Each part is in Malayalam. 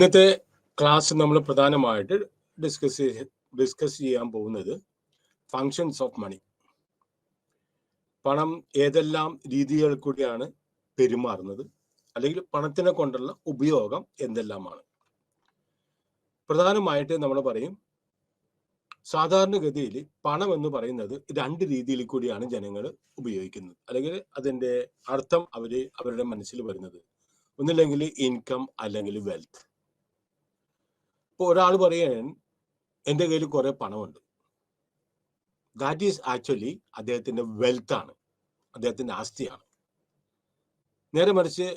ഇന്നത്തെ ക്ലാസ് നമ്മൾ പ്രധാനമായിട്ട് ഡിസ്കസ് ചെയ്യാൻ പോകുന്നത് ഫങ്ഷൻസ് ഓഫ് മണി. പണം ഏതെല്ലാം രീതികൾ കൂടിയാണ് പെരുമാറുന്നത്, അല്ലെങ്കിൽ പണത്തിനെ കൊണ്ടുള്ള ഉപയോഗം എന്തെല്ലാമാണ്. പ്രധാനമായിട്ട് നമ്മൾ പറയും, സാധാരണഗതിയിൽ പണം എന്ന് പറയുന്നത് രണ്ട് രീതിയിൽ കൂടിയാണ് ജനങ്ങൾ ഉപയോഗിക്കുന്നത്, അല്ലെങ്കിൽ അതിൻ്റെ അർത്ഥം അവരുടെ മനസ്സിൽ വരുന്നത് ഒന്നില്ലെങ്കിൽ ഇൻകം അല്ലെങ്കിൽ വെൽത്ത്. ഇപ്പോൾ ഒരാൾ പറയാൻ എൻ്റെ കയ്യിൽ കുറെ പണമുണ്ട്, ദാറ്റ് ഈസ് ആക്ച്വലി അദ്ദേഹത്തിൻ്റെ വെൽത്താണ്, അദ്ദേഹത്തിൻ്റെ ആസ്തിയാണ്. നേരെ മറിച്ച്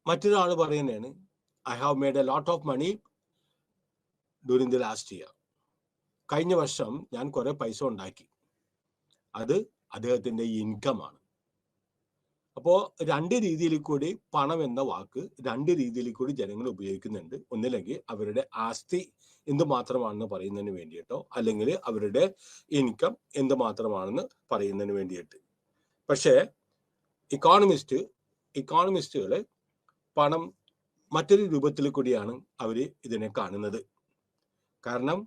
മറ്റൊരാൾ പറയുന്നതാണ്, I have made a lot of money during the last year. കഴിഞ്ഞ വർഷം ഞാൻ കുറെ പൈസ ഉണ്ടാക്കി, അത് അദ്ദേഹത്തിൻ്റെ ഇൻകമാണ്. അപ്പോൾ രണ്ട് രീതിയിൽ കൂടി പണം എന്ന വാക്ക് രണ്ട് രീതിയിൽ കൂടി ജനങ്ങൾ ഉപയോഗിക്കുന്നുണ്ട്. ഒന്നില്ലെങ്കിൽ അവരുടെ ആസ്തി എന്ത് മാത്രമാണെന്ന് പറയുന്നതിന് വേണ്ടിയിട്ടോ, അല്ലെങ്കിൽ അവരുടെ ഇൻകം എന്ത് മാത്രമാണെന്ന് പറയുന്നതിന് വേണ്ടിയിട്ട്. പക്ഷേ ഇക്കോണമിസ്റ്റുകൾ പണം മറ്റൊരു രൂപത്തിൽ കൂടിയാണ് അവർ ഇതിനെ കാണുന്നത്. കാരണം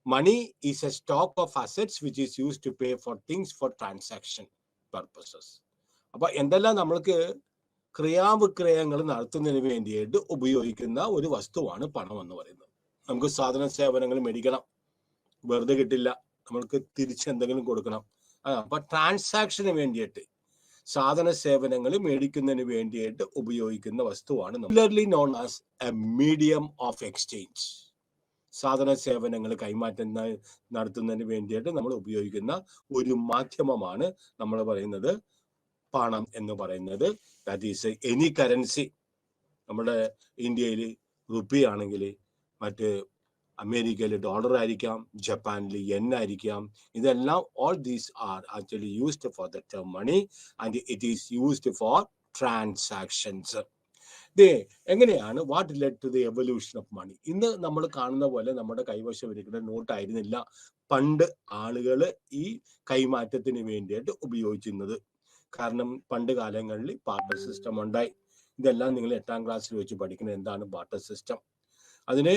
money is a stock of assets which is used to pay for things for transaction purposes. അപ്പൊ എന്തെല്ലാം നമ്മൾക്ക് ക്രിയാവിക്രയങ്ങൾ നടത്തുന്നതിന് വേണ്ടിയിട്ട് ഉപയോഗിക്കുന്ന ഒരു വസ്തുവാണ് പണം എന്ന് പറയുന്നത്. നമുക്ക് സാധന സേവനങ്ങൾ മേടിക്കണം, വെറുതെ കിട്ടില്ല, നമ്മൾക്ക് തിരിച്ചെന്തെങ്കിലും കൊടുക്കണം. അപ്പൊ ട്രാൻസാക്ഷന് വേണ്ടിയിട്ട് സാധന സേവനങ്ങൾ മേടിക്കുന്നതിന് വേണ്ടിയിട്ട് ഉപയോഗിക്കുന്ന വസ്തുവാണ് popularly known as a medium of exchange. സാധന സേവനങ്ങൾ കൈമാറ്റം നടത്തുന്നതിന് വേണ്ടിയിട്ട് നമ്മൾ ഉപയോഗിക്കുന്ന ഒരു മാധ്യമമാണ് നമ്മൾ പറയുന്നത് പണം എന്ന് പറയുന്നത്. That is any currency. നമ്മുടെ ഇന്ത്യയിൽ റുപ്പി ആണെങ്കിൽ മറ്റ് അമേരിക്കയിൽ ഡോളർ ആയിരിക്കാം, ജപ്പാനിൽ യെൻ ആയിരിക്കാം. ഇതെല്ലാം all these are actually used for the term money and it is used for transactions. എങ്ങനെയാണ് what led to the evolution of money? ഇന്ന് നമ്മൾ കാണുന്ന പോലെ നമ്മുടെ കൈവശം ഇരിക്കുന്ന നോട്ടായിരുന്നില്ല പണ്ട് ആളുകൾ ഈ കൈമാറ്റത്തിന് വേണ്ടിയിട്ട് ഉപയോഗിച്ചിരുന്നത്. കാരണം പണ്ട് കാലങ്ങളിൽ ബാർട്ടർ സിസ്റ്റം ഉണ്ടായി. ഇതെല്ലാം നിങ്ങൾ 8ാം ക്ലാസ്സിൽ വെച്ച് പഠിക്കുന്നത് എന്താണ് ബാർട്ടർ സിസ്റ്റം. അതിന്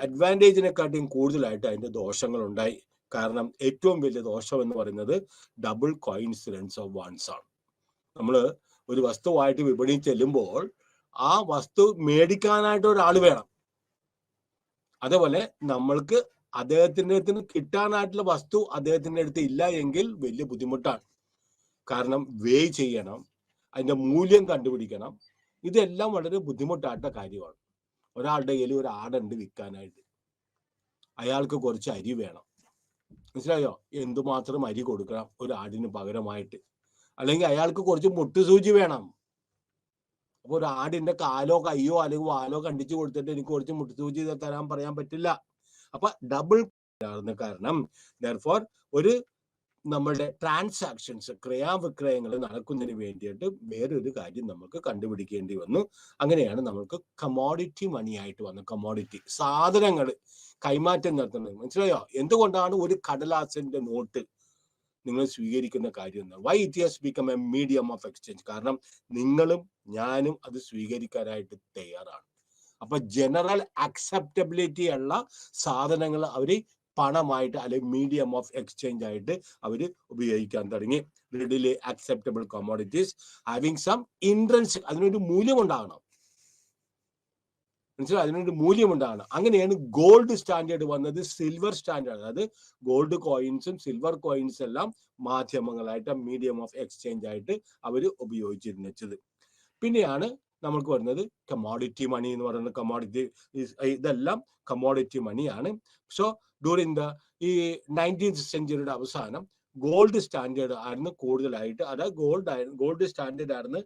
അഡ്വാൻറ്റേജിനെക്കാട്ടിയും കൂടുതലായിട്ട് അതിൻ്റെ ദോഷങ്ങൾ ഉണ്ടായി. കാരണം ഏറ്റവും വലിയ ദോഷം എന്ന് പറയുന്നത് ഡബിൾ കോയിൻസിഡൻസ് ഓഫ് വൺസ് ആണ്. നമ്മൾ ഒരു വസ്തുവായിട്ട് വിപണിയിൽ ചെല്ലുമ്പോൾ ആ വസ്തു മേടിക്കാനായിട്ട് ഒരാൾ വേണം. അതേപോലെ നമ്മൾക്ക് അദ്ദേഹത്തിൻ്റെ അടുത്ത് കിട്ടാനായിട്ടുള്ള വസ്തു അദ്ദേഹത്തിൻ്റെ അടുത്ത് ഇല്ല എങ്കിൽ വലിയ ബുദ്ധിമുട്ടാണ്. കാരണം വേ ചെയ്യണം, അതിൻ്റെ മൂല്യം കണ്ടുപിടിക്കണം. ഇതെല്ലാം വളരെ ബുദ്ധിമുട്ടായിട്ട കാര്യമാണ്. ഒരാളുടെ കയ്യിൽ ഒരു ആടുണ്ട് വിൽക്കാനായിട്ട്, അയാൾക്ക് കുറച്ച് അരി വേണം, മനസ്സിലായോ? എന്തുമാത്രം അരി കൊടുക്കണം ഒരു ആടിന് പകരമായിട്ട്? അല്ലെങ്കിൽ അയാൾക്ക് കുറച്ച് മുട്ടുസൂചി വേണം. അപ്പൊ ഒരു ആടിന്റെ കാലോ കയ്യോ അല്ലെങ്കിൽ വാലോ കണ്ടിച്ചു കൊടുത്തിട്ട് എനിക്ക് കുറച്ച് മുട്ടുസൂചി തരാൻ പറയാൻ പറ്റില്ല. അപ്പൊ ഡബിൾ കാരണം ദെർഫോർ ഒരു നമ്മളുടെ ട്രാൻസാക്ഷൻസ് ക്രയാവിക്രയങ്ങൾ നടക്കുന്നതിന് വേണ്ടിയിട്ട് വേറൊരു കാര്യം നമുക്ക് കണ്ടുപിടിക്കേണ്ടി വന്നു. അങ്ങനെയാണ് നമ്മൾക്ക് കമോഡിറ്റി മണി ആയിട്ട് വന്നത്. കമോഡിറ്റി സാധനങ്ങൾ കൈമാറ്റം നടത്തുന്നത്. മനസ്സിലായോ? എന്തുകൊണ്ടാണ് ഒരു കടലാസിന്റെ നോട്ട് നിങ്ങൾ സ്വീകരിക്കുന്ന കാര്യം? Why it has become A medium of exchange? കാരണം നിങ്ങളും ഞാനും അത് സ്വീകരിക്കാനായിട്ട് തയ്യാറാണ്. അപ്പൊ ജനറൽ അക്സെപ്റ്റബിലിറ്റി ഉള്ള സാധനങ്ങൾ അവര് പണമായിട്ട് അല്ലെങ്കിൽ മീഡിയം ഓഫ് എക്സ്ചേഞ്ച് ആയിട്ട് അവര് ഉപയോഗിക്കാൻ തുടങ്ങി. Readily acceptable commodities having some intrinsic, അതിനൊരു മൂല്യം ഉണ്ടാകണം. മനസ്സിലായി? അതിനൊരു മൂല്യം ഉണ്ടാകണം. അങ്ങനെയാണ് ഗോൾഡ് സ്റ്റാൻഡേർഡ് വന്നത്, സിൽവർ സ്റ്റാൻഡേർഡ്. അതായത് ഗോൾഡ് കോയിൻസും സിൽവർ കോയിൻസ് എല്ലാം മാധ്യമങ്ങളായിട്ട് മീഡിയം ഓഫ് എക്സ്ചേഞ്ച് ആയിട്ട് അവർ ഉപയോഗിച്ചിരുന്നത്. പിന്നെയാണ് നമുക്ക് വരുന്നത് കമോഡിറ്റി മണി എന്ന് പറയുന്നത്. കമോഡിറ്റി ഇതെല്ലാം കമോഡിറ്റി മണിയാണ്. സോ ഡ്യൂറിങ് ദ ഈ 19th സെഞ്ചുറിയുടെ അവസാനം ഗോൾഡ് സ്റ്റാൻഡേർഡ് ആയിരുന്നു കൂടുതലായിട്ട്. അതായത് ഗോൾഡ് സ്റ്റാൻഡേർഡ് ആയിരുന്നു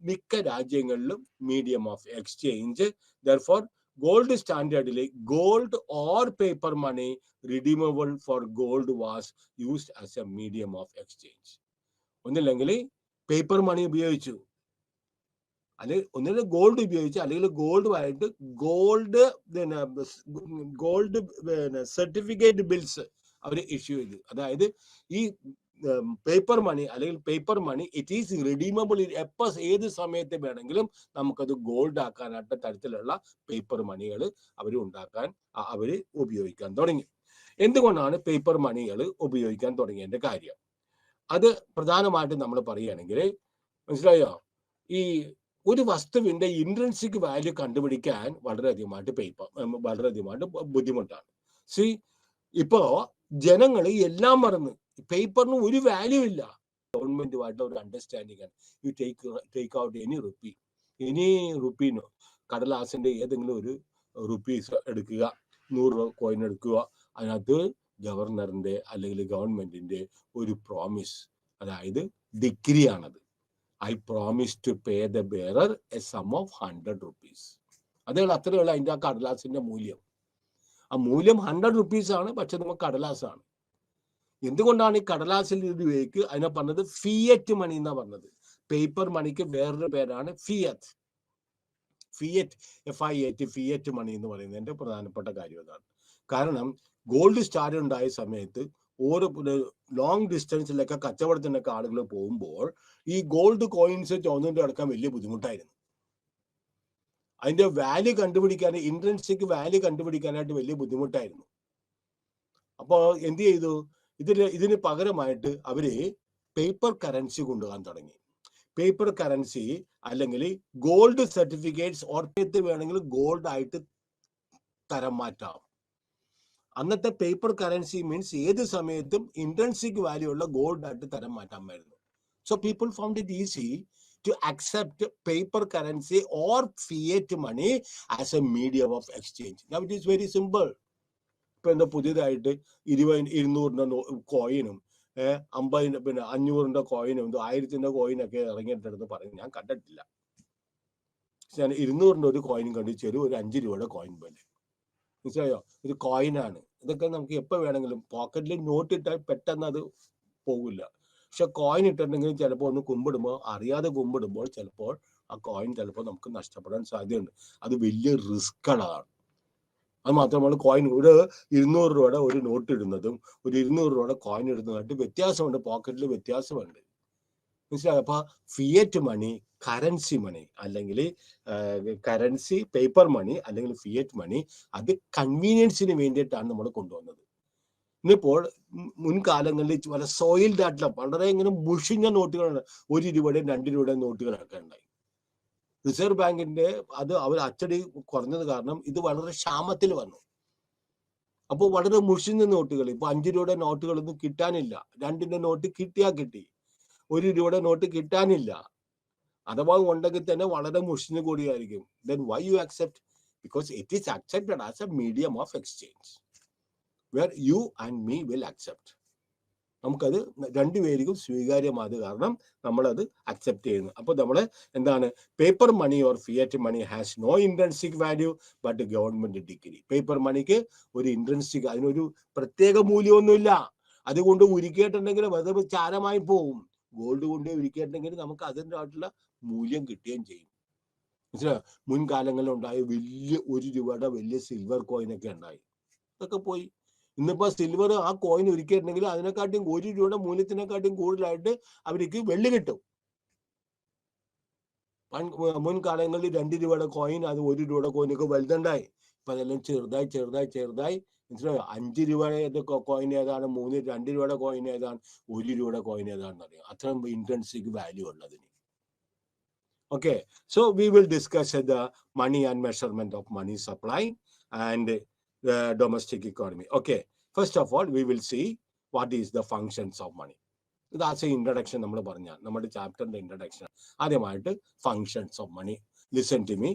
മിക്ക രാജ്യങ്ങളിലും medium of exchange. Therefore gold സ്റ്റാൻഡേർഡിലെ gold or paper money redeemable for gold was used as a medium of exchange. ഒന്നില്ലെങ്കിൽ പേപ്പർ മണി ഉപയോഗിച്ചു, അല്ലെങ്കിൽ ഒന്നിൽ ഗോൾഡ് ഉപയോഗിച്ച്, അല്ലെങ്കിൽ ഗോൾഡുമായിട്ട് ഗോൾഡ് സർട്ടിഫിക്കറ്റ് ബിൽസ് അവർ ഇഷ്യൂ ചെയ്തു. അതായത് ഈ പേപ്പർ മണി അല്ലെങ്കിൽ paper money it is redeemable. എപ്പോൾ ഏത് സമയത്ത് വേണമെങ്കിലും നമുക്കത് ഗോൾഡ് ആക്കാനായിട്ട് തരത്തിലുള്ള പേപ്പർ മണികൾ അവർ ഉപയോഗിക്കാൻ തുടങ്ങി. എന്തുകൊണ്ടാണ് പേപ്പർ മണികൾ ഉപയോഗിക്കാൻ തുടങ്ങിയതിന്റെ കാര്യം? അത് പ്രധാനമായിട്ടും നമ്മൾ പറയുകയാണെങ്കിൽ, മനസ്സിലായോ, ഈ ഒരു വസ്തുവിന്റെ ഇൻട്രിൻസിക് വാല്യൂ കണ്ടുപിടിക്കാൻ വളരെയധികമായിട്ട് ബുദ്ധിമുട്ടാണ്. സി, ഇപ്പോ ജനങ്ങൾ എല്ലാം മറന്ന്, പേപ്പറിന് ഒരു വാല്യൂ ഇല്ല. ഗവൺമെന്റുമായിട്ട് ഒരു അണ്ടർസ്റ്റാൻഡിംഗ് ആണ്. യു ടേക്ക് ഔട്ട് എനി റുപ്പീനോ, കടലാസിന്റെ ഏതെങ്കിലും ഒരു റുപ്പീസ് എടുക്കുക, 100 രൂപ കോയിൻ എടുക്കുക, അതിനകത്ത് ഗവർണറിന്റെ അല്ലെങ്കിൽ ഗവൺമെന്റിന്റെ ഒരു പ്രോമിസ്, അതായത് ഡിഗ്രി ആണത്. I promise to pay the bearer a sum of 100 rupees. അത്രയുള്ള അതിന്റെ ആ കടലാസിന്റെ മൂല്യം. ആ മൂല്യം 100 റുപ്പീസ് ആണ്, പക്ഷെ നമുക്ക് കടലാസാണ്. എന്തുകൊണ്ടാണ് ഈ കടലാസിൽ ഉപയോഗിക്കുക? അതിനെ പറഞ്ഞത് ഫിയറ്റ് മണി എന്നാ പറഞ്ഞത്. പേപ്പർ മണിക്ക് വേറൊരു പേരാണ് ഫിയറ്റ്. ഫിയറ്റ് മണി എന്ന് പറയുന്നതിന്റെ പ്രധാനപ്പെട്ട കാര്യം അതാണ്. കാരണം ഗോൾഡ് സ്റ്റാൻഡേർഡ് ഉണ്ടായ സമയത്ത് ഓരോ ലോങ് ഡിസ്റ്റൻസിലൊക്കെ കച്ചവടത്തിനൊക്കെ ആളുകൾ പോകുമ്പോൾ ഈ ഗോൾഡ് കോയിൻസ് ചുവന്നുകൊണ്ട് കിടക്കാൻ വലിയ ബുദ്ധിമുട്ടായിരുന്നു. അതിന്റെ വാല്യൂ കണ്ടുപിടിക്കാൻ, ഇൻട്രിൻസിക് വാല്യൂ കണ്ടുപിടിക്കാനായിട്ട് വലിയ ബുദ്ധിമുട്ടായിരുന്നു. അപ്പോൾ എന്ത് ചെയ്തു? ഇതിന് പകരമായിട്ട് അവര് പേപ്പർ കറൻസി കൊണ്ടുപോകാൻ തുടങ്ങി. പേപ്പർ കറൻസി അല്ലെങ്കിൽ ഗോൾഡ് സർട്ടിഫിക്കറ്റ്സ് ഓർമ്മത്ത് വേണമെങ്കിൽ ഗോൾഡ് ആയിട്ട് തരം മാറ്റാം. അന്നത്തെ പേപ്പർ കറൻസി മീൻസ് ഏത് സമയത്തും ഇൻട്രിൻസിക് വാല്യൂ ഉള്ള ഗോൾഡ് ആയിട്ട് തരം മാറ്റാമായിരുന്നു. So people found it easy to accept paper currency or fiat money as a medium of exchange. Now it is very simple. ഇപ്പൊ എന്താ പുതിയതായിട്ട് 200 കോയിനും 50 പിന്നെ 500 കോയിനും 1000 കോയിനൊക്കെ ഇറങ്ങിയിട്ടെടുത്ത് പറയും ഞാൻ കണ്ടിട്ടില്ല. ഞാൻ 200 ഒരു കോയിനും കണ്ടിച്ചൊരു ഒരു 5 രൂപയുടെ കോയിൻ പോലെ. മനസ്സിലായോ? ഇത് കോയിനാണ്. ഇതൊക്കെ നമുക്ക് എപ്പോൾ വേണമെങ്കിലും പോക്കറ്റിൽ നോട്ട് ഇട്ടാൽ പെട്ടെന്ന് അത് പോകില്ല. പക്ഷെ കോയിൻ ഇട്ടിട്ടുണ്ടെങ്കിൽ ചിലപ്പോൾ ഒന്ന് അറിയാതെ കുമ്പിടുമ്പോൾ ചിലപ്പോൾ ആ കോയിൻ ചിലപ്പോൾ നമുക്ക് നഷ്ടപ്പെടാൻ സാധ്യതയുണ്ട്. അത് വലിയ റിസ്ക് ഉള്ളതാണ്. അത് മാത്രമല്ല, കോയിൻ ഒരു 200 രൂപയുടെ ഒരു നോട്ട് ഇടുന്നതും ഒരു 200 രൂപയുടെ കോയിൻ ഇടുന്നതായിട്ട് വ്യത്യാസമുണ്ട്, പോക്കറ്റിൽ വ്യത്യാസമുണ്ട്. മനസ്സിലായോ? അപ്പൊ ഫിയറ്റ് മണി, കറൻസി മണി അല്ലെങ്കിൽ കറൻസി പേപ്പർ മണി അല്ലെങ്കിൽ ഫിയറ്റ് മണി, അത് കൺവീനിയൻസിന് വേണ്ടിയിട്ടാണ് നമ്മൾ കൊണ്ടുവന്നത്. ഇന്നിപ്പോൾ മുൻകാലങ്ങളിൽ വളരെ സോയിൽഡ് ആയിട്ടുള്ള വളരെ ഇങ്ങനെ മുഷിഞ്ഞ നോട്ടുകളുണ്ട്. 1 രൂപയുടെയും 2 രൂപയുടെയും നോട്ടുകളൊക്കെ ഉണ്ടായി. റിസർവ് ബാങ്കിന്റെ അവർ അച്ചടി കുറഞ്ഞത് കാരണം ഇത് വളരെ ക്ഷാമത്തിൽ വന്നു. അപ്പോൾ വളരെ മുഷിഞ്ഞ നോട്ടുകൾ, ഇപ്പൊ 5 രൂപയുടെ നോട്ടുകളൊന്നും കിട്ടാനില്ല. 2ന്റെ നോട്ട് കിട്ടിയാ കിട്ടി, 1 രൂപയുടെ നോട്ട് കിട്ടാനില്ല. അഥവാ ഉണ്ടെങ്കിൽ തന്നെ വളരെ മുഷിഞ്ഞു കൂടിയായിരിക്കും. Then why you accept? Because it is accepted as a medium of exchange where you and me will accept. നമുക്കത് രണ്ടുപേർക്കും സ്വീകാര്യമായത് കാരണം നമ്മളത് അക്സെപ്റ്റ് ചെയ്യുന്നു. അപ്പോൾ നമ്മൾ എന്താണ്, paper money or fiat money has no intrinsic value but government degree. Paper മണിക്ക് ഒരു ഇൻട്രിൻസിക്, അതിനൊരു പ്രത്യേക മൂല്യമൊന്നുമില്ല. അതുകൊണ്ട് ഉരുക്കിയിട്ടുണ്ടെങ്കിൽ വെറുതെ ചാരമായി പോവും. ഗോൾഡ് കൊണ്ട് ഉരുക്കിയിട്ടുണ്ടെങ്കിൽ നമുക്ക് അതിൻ്റെ ആയിട്ടുള്ള മൂല്യം കിട്ടുകയും ചെയ്യും. മനസ്സിലായോ? മുൻകാലങ്ങളിൽ ഉണ്ടായ വലിയ 1 രൂപയുടെ വലിയ സിൽവർ കോയിനൊക്കെ ഉണ്ടായി, അതൊക്കെ പോയി. ഇന്നിപ്പോ സിൽവർ ആ കോയിൻ ഒരുക്കിയിട്ടുണ്ടെങ്കിൽ അതിനെക്കാട്ടും 1 രൂപയുടെ മൂല്യത്തിനെക്കാട്ടും കൂടുതലായിട്ട് അവർക്ക് വെള്ളി കിട്ടും. മുൻകാലങ്ങളിൽ 2 രൂപയുടെ കോയിൻ, അത് 1 രൂപയുടെ കോയിനൊക്കെ വലുതുണ്ടായി. ഇപ്പൊ അതെല്ലാം ചെറുതായി മനസ്സിലായോ? 5 രൂപയുടെ കോയിൻ ഏതാണ്, 2 രൂപയുടെ കോയിൻ ഏതാണ്, 1 രൂപയുടെ കോയിൻ ഏതാണെന്ന് അറിയാം. അത്രയും ഇൻട്രിൻസിക് വാല്യൂ ഉള്ളതിന്. Okay, so we will discuss the money and measurement of money supply and the domestic economy. Okay, first of all, we will see what is the functions of money. That's an introduction. നമ്മൾ പറഞ്ഞ നമ്മുടെ ചാപ്റ്ററിന്റെ ഇൻട്രഡക്ഷൻ. ആദ്യമായിട്ട് functions of money. Listen to me.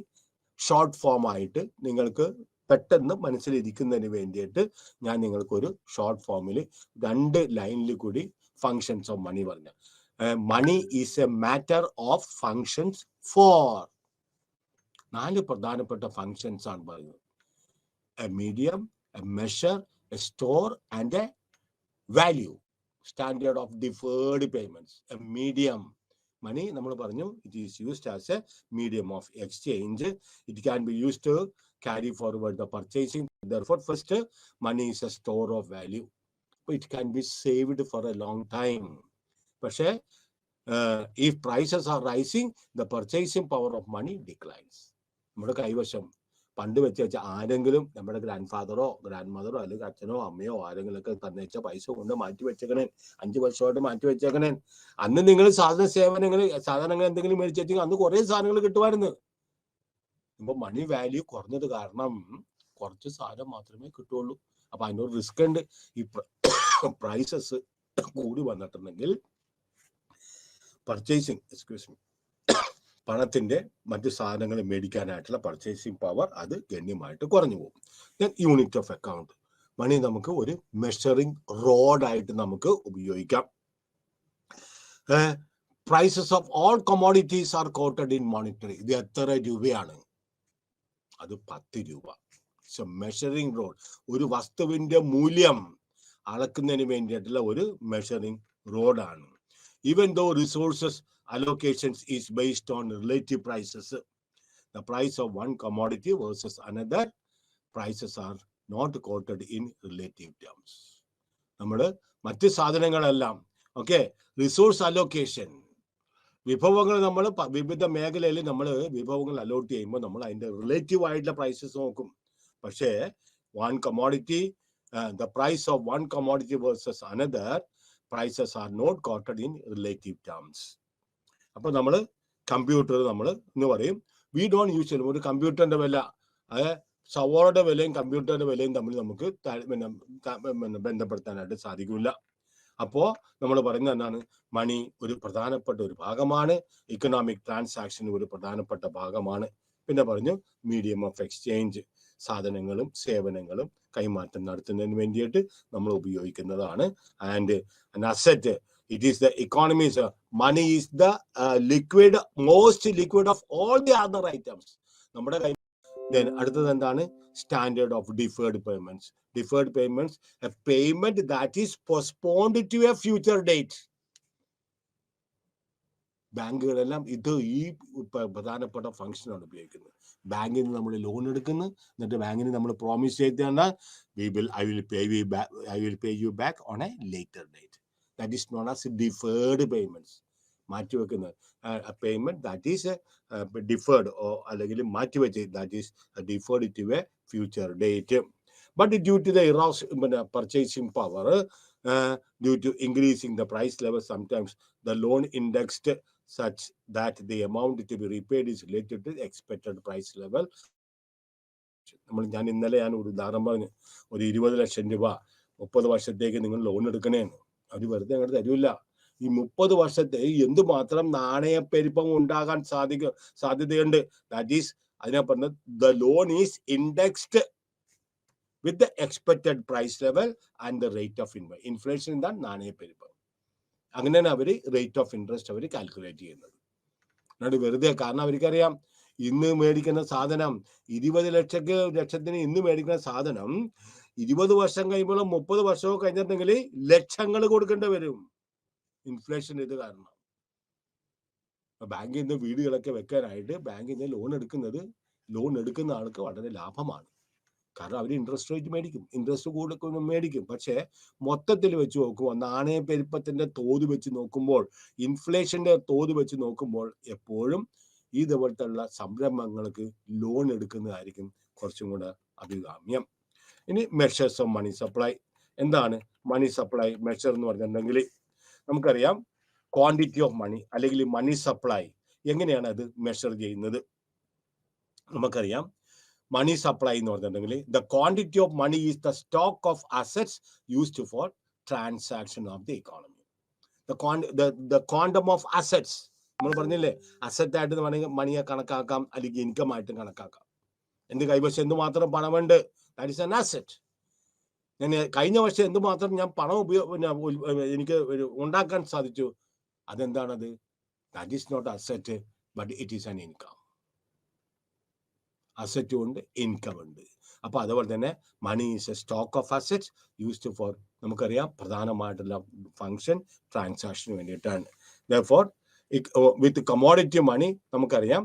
Short form ആയിട്ട് നിങ്ങൾക്ക് പെട്ടെന്ന് മനസ്സിലിരിക്കുന്നതിന് വേണ്ടിയിട്ട് ഞാൻ നിങ്ങൾക്കൊരു ഷോർട്ട് ഫോമിൽ 2 ലൈനിൽ കൂടി ഫങ്ഷൻസ് ഓഫ് മണി പറഞ്ഞ. Money is a matter of functions for. 4 പ്രധാനപ്പെട്ട ഫങ്ഷൻസ് ആണ് പറയുന്നത്. A medium, a measure, a store and a value. Standard of deferred payments. A medium. Money, നമ്മൾ പറഞ്ഞു, it is used as a medium of exchange. It can be used to carry forward the purchasing. Therefore, first, money is a store of value. it can be saved for a long time. പക്ഷേ if prices are rising, the purchasing power of money declines. നമ്മുടെ കൈവശം പണ്ട് വെച്ച ആരെങ്കിലും നമ്മുടെ ഗ്രാൻഡ് ഫാദറോ ഗ്രാൻഡ് മദറോ അല്ലെങ്കിൽ അച്ഛനോ അമ്മയോ ആരെങ്കിലുമൊക്കെ തന്നേച്ച പൈസ കൊണ്ട് മാറ്റി വെച്ചേക്കണേ, 5 വർഷമായിട്ട് മാറ്റി വെച്ചേക്കണേ. അന്ന് നിങ്ങൾ സാധനങ്ങൾ എന്തെങ്കിലും മേടിച്ചെങ്കിൽ അന്ന് കുറെ സാധനങ്ങൾ കിട്ടുമായിരുന്നു. ഇപ്പൊ മണി വാല്യൂ കുറഞ്ഞത് കാരണം കുറച്ച് സാധനം മാത്രമേ കിട്ടുള്ളൂ. അപ്പൊ അതിനൊരു റിസ്ക് ഉണ്ട്. ഈ പ്രൈസസ് കൂടി വന്നിട്ടുണ്ടെങ്കിൽ പർച്ചേസിങ് പണത്തിന്റെ മറ്റു സാധനങ്ങൾ മേടിക്കാനായിട്ടുള്ള പർച്ചേസിങ് പവർ അത് ഗണ്യമായിട്ട് കുറഞ്ഞു പോകും. യൂണിറ്റ് ഓഫ് അക്കൗണ്ട്, മണി നമുക്ക് ഒരു മെഷറിംഗ് റോഡായിട്ട് നമുക്ക് ഉപയോഗിക്കാം. Prices of all commodities are quoted in monetary. ഇത് എത്ര രൂപയാണ്? അത് 10 രൂപ. മെഷറിംഗ് റോഡ്, ഒരു വസ്തുവിന്റെ മൂല്യം അളക്കുന്നതിന് വേണ്ടിയിട്ടുള്ള ഒരു മെഷറിംഗ് റോഡാണ്. Even though resources allocations is based on relative prices, the price of one commodity versus another prices are not quoted in relative terms. നമ്മൾ മറ്റ് സാധനങ്ങളെല്ലാം റിസോഴ്സ് അലോക്കേഷൻ, വിഭവങ്ങൾ നമ്മൾ വിവിധ മേഖലയിൽ നമ്മൾ വിഭവങ്ങൾ അലോട്ട് ചെയ്യുമ്പോൾ നമ്മൾ അതിന്റെ റിലേറ്റീവ് ആയിട്ടുള്ള പ്രൈസസ് നോക്കും. പക്ഷേ one commodity, the price of one commodity versus another prices are not quoted in relative terms. അപ്പൊ നമ്മൾ കമ്പ്യൂട്ടർ നമ്മൾ എന്ന് പറയും, വി ഡോണ്ട് യൂഷ്വലി ഒരു കമ്പ്യൂട്ടറിന്റെ വില, സവോളയുടെ വിലയും കമ്പ്യൂട്ടറിന്റെ വിലയും തമ്മിൽ നമുക്ക് ബന്ധപ്പെടുത്താനായിട്ട് സാധിക്കില്ല. അപ്പോ നമ്മൾ പറയുന്നത് എന്താണ്? മണി ഒരു പ്രധാനപ്പെട്ട ഒരു ഭാഗമാണ്, ഇക്കണോമിക് ട്രാൻസാക്ഷൻ ഒരു പ്രധാനപ്പെട്ട ഭാഗമാണ്. പിന്നെ പറഞ്ഞു മീഡിയം ഓഫ് എക്സ്ചേഞ്ച്, സാധനങ്ങളും സേവനങ്ങളും കൈമാറ്റം നടത്തുന്നതിന് വേണ്ടിയിട്ട് നമ്മൾ ഉപയോഗിക്കുന്നതാണ്. And an asset, it is the economy's money is the liquid, most liquid of all the other items. നമ്മുടെ കൈ. then അടുത്തത് എന്താണ്? Standard of deferred payments. Deferred payments, a payment that is postponed to a future date. ബാങ്കുകളെല്ലാം ഇത് ഈ പ്രധാനപ്പെട്ട ഫംഗ്ഷനാണ് ഉപയോഗിക്കുന്നത്. ബാങ്കിൽ നിന്ന് നമ്മൾ ലോൺ എടുക്കുന്നു, എന്നിട്ട് ബാങ്കിന് നമ്മൾ പ്രോമിസ് ചെയ്താണ് I will pay you back on a later date. That is known as deferred payments. മാറ്റിവെക്കുന്നത് പേയ്മെന്റ് ദാറ്റ് ഈസ് ഡിഫേർഡ് അല്ലെങ്കിൽ മാറ്റിവെച്ച്, that is deferred to a future date. But due to the purchasing power, due to increasing the price level, sometimes the loan indexed such that the amount to be repaid is related to the expected price level. ഞാൻ ഇന്നലെ ഒരു ഉദാഹരണം പറഞ്ഞു, ഒരു 20 ലക്ഷം രൂപ 30 വർഷത്തേക്ക് നിങ്ങൾ ലോൺ എടുക്കണേന്ന്. അവർ വെറുതെ അങ്ങോട്ട് തരൂല്ല. ഈ 30 വർഷത്തെ എന്തുമാത്രം നാണയപ്പെരുപ്പം ഉണ്ടാകാൻ സാധ്യതയുണ്ട്. ദാറ്റ് ഈസ് അതിനെ പറഞ്ഞത് the loan is indexed with the expected price level and the rate of inflation. എന്താണ്? നാണയപ്പെരുപ്പം. അങ്ങനെയാണ് അവർ റേറ്റ് ഓഫ് ഇൻട്രസ്റ്റ് അവർ കാൽക്കുലേറ്റ് ചെയ്യുന്നത്. എന്നിട്ട് വെറുതെ, കാരണം അവർക്കറിയാം ഇന്ന് മേടിക്കുന്ന സാധനം 20 ലക്ഷത്തിന് ഇന്ന് മേടിക്കുന്ന സാധനം 20 വർഷം കഴിയുമ്പോൾ 30 വർഷമോ കഴിഞ്ഞിട്ടുണ്ടെങ്കിൽ ലക്ഷങ്ങൾ കൊടുക്കേണ്ടി വരും. ഇൻഫ്ലേഷൻ ഇത് കാരണം. ബാങ്കിൽ നിന്ന് വീടുകളൊക്കെ വെക്കാനായിട്ട് ബാങ്കിൽ നിന്ന് ലോൺ എടുക്കുന്ന ആൾക്ക് വളരെ ലാഭമാണ്. കാരണം അവർ ഇൻട്രസ്റ്റ് റേറ്റ് മേടിക്കും, ഇൻട്രസ്റ്റ് കൂടുതൽ മേടിക്കും. പക്ഷെ മൊത്തത്തിൽ വെച്ച് നോക്കുമ്പോൾ, നാണയപ്പെരുപ്പത്തിന്റെ തോത് വെച്ച് നോക്കുമ്പോൾ, ഇൻഫ്ലേഷന്റെ തോത് വെച്ച് നോക്കുമ്പോൾ എപ്പോഴും ഇതുപോലത്തുള്ള സംരംഭങ്ങൾക്ക് ലോൺ എടുക്കുന്നതായിരിക്കും കുറച്ചും കൂടെ അഭികാമ്യം. ഇനി മെഷേഴ്സ് ഓഫ് മണി സപ്ലൈ. എന്താണ് മണി സപ്ലൈ മെഷർ എന്ന് പറഞ്ഞിട്ടുണ്ടെങ്കിൽ നമുക്കറിയാം ക്വാണ്ടിറ്റി ഓഫ് മണി അല്ലെങ്കിൽ മണി സപ്ലൈ എങ്ങനെയാണ് അത് മെഷർ ചെയ്യുന്നത്? നമുക്കറിയാം മണി സപ്ലൈ എന്ന് പറഞ്ഞിട്ടുണ്ടെങ്കിൽ the quantity of money is the stock of assets used for transaction of the economy. The quantum of assets, നമ്മൾ പറഞ്ഞില്ലേ അസറ്റ് ആയിട്ട് വേണമെങ്കിൽ മണിയെ കണക്കാക്കാം, അല്ലെങ്കിൽ ഇൻകം ആയിട്ടും കണക്കാക്കാം. എന്റെ കൈവശം എന്തുമാത്രം പണമുണ്ട്, ദാറ്റ് ഈസ് ആൻ അസറ്റ്. ഞാൻ കഴിഞ്ഞ വർഷം എന്തുമാത്രം ഞാൻ പണം എനിക്ക് ഉണ്ടാക്കാൻ സാധിച്ചു, അതെന്താണത്? That is not asset, but it is an income. അസറ്റും ഉണ്ട്, ഇൻകം ഉണ്ട്. അപ്പൊ അതുപോലെ തന്നെ money is a stock of assets used for, നമുക്കറിയാം പ്രധാനമായിട്ടുള്ള ഫംഗ്ഷൻ ട്രാൻസാക്ഷന് വേണ്ടിയിട്ടാണ്. Therefore, വിത്ത് കമോഡിറ്റി മണി നമുക്കറിയാം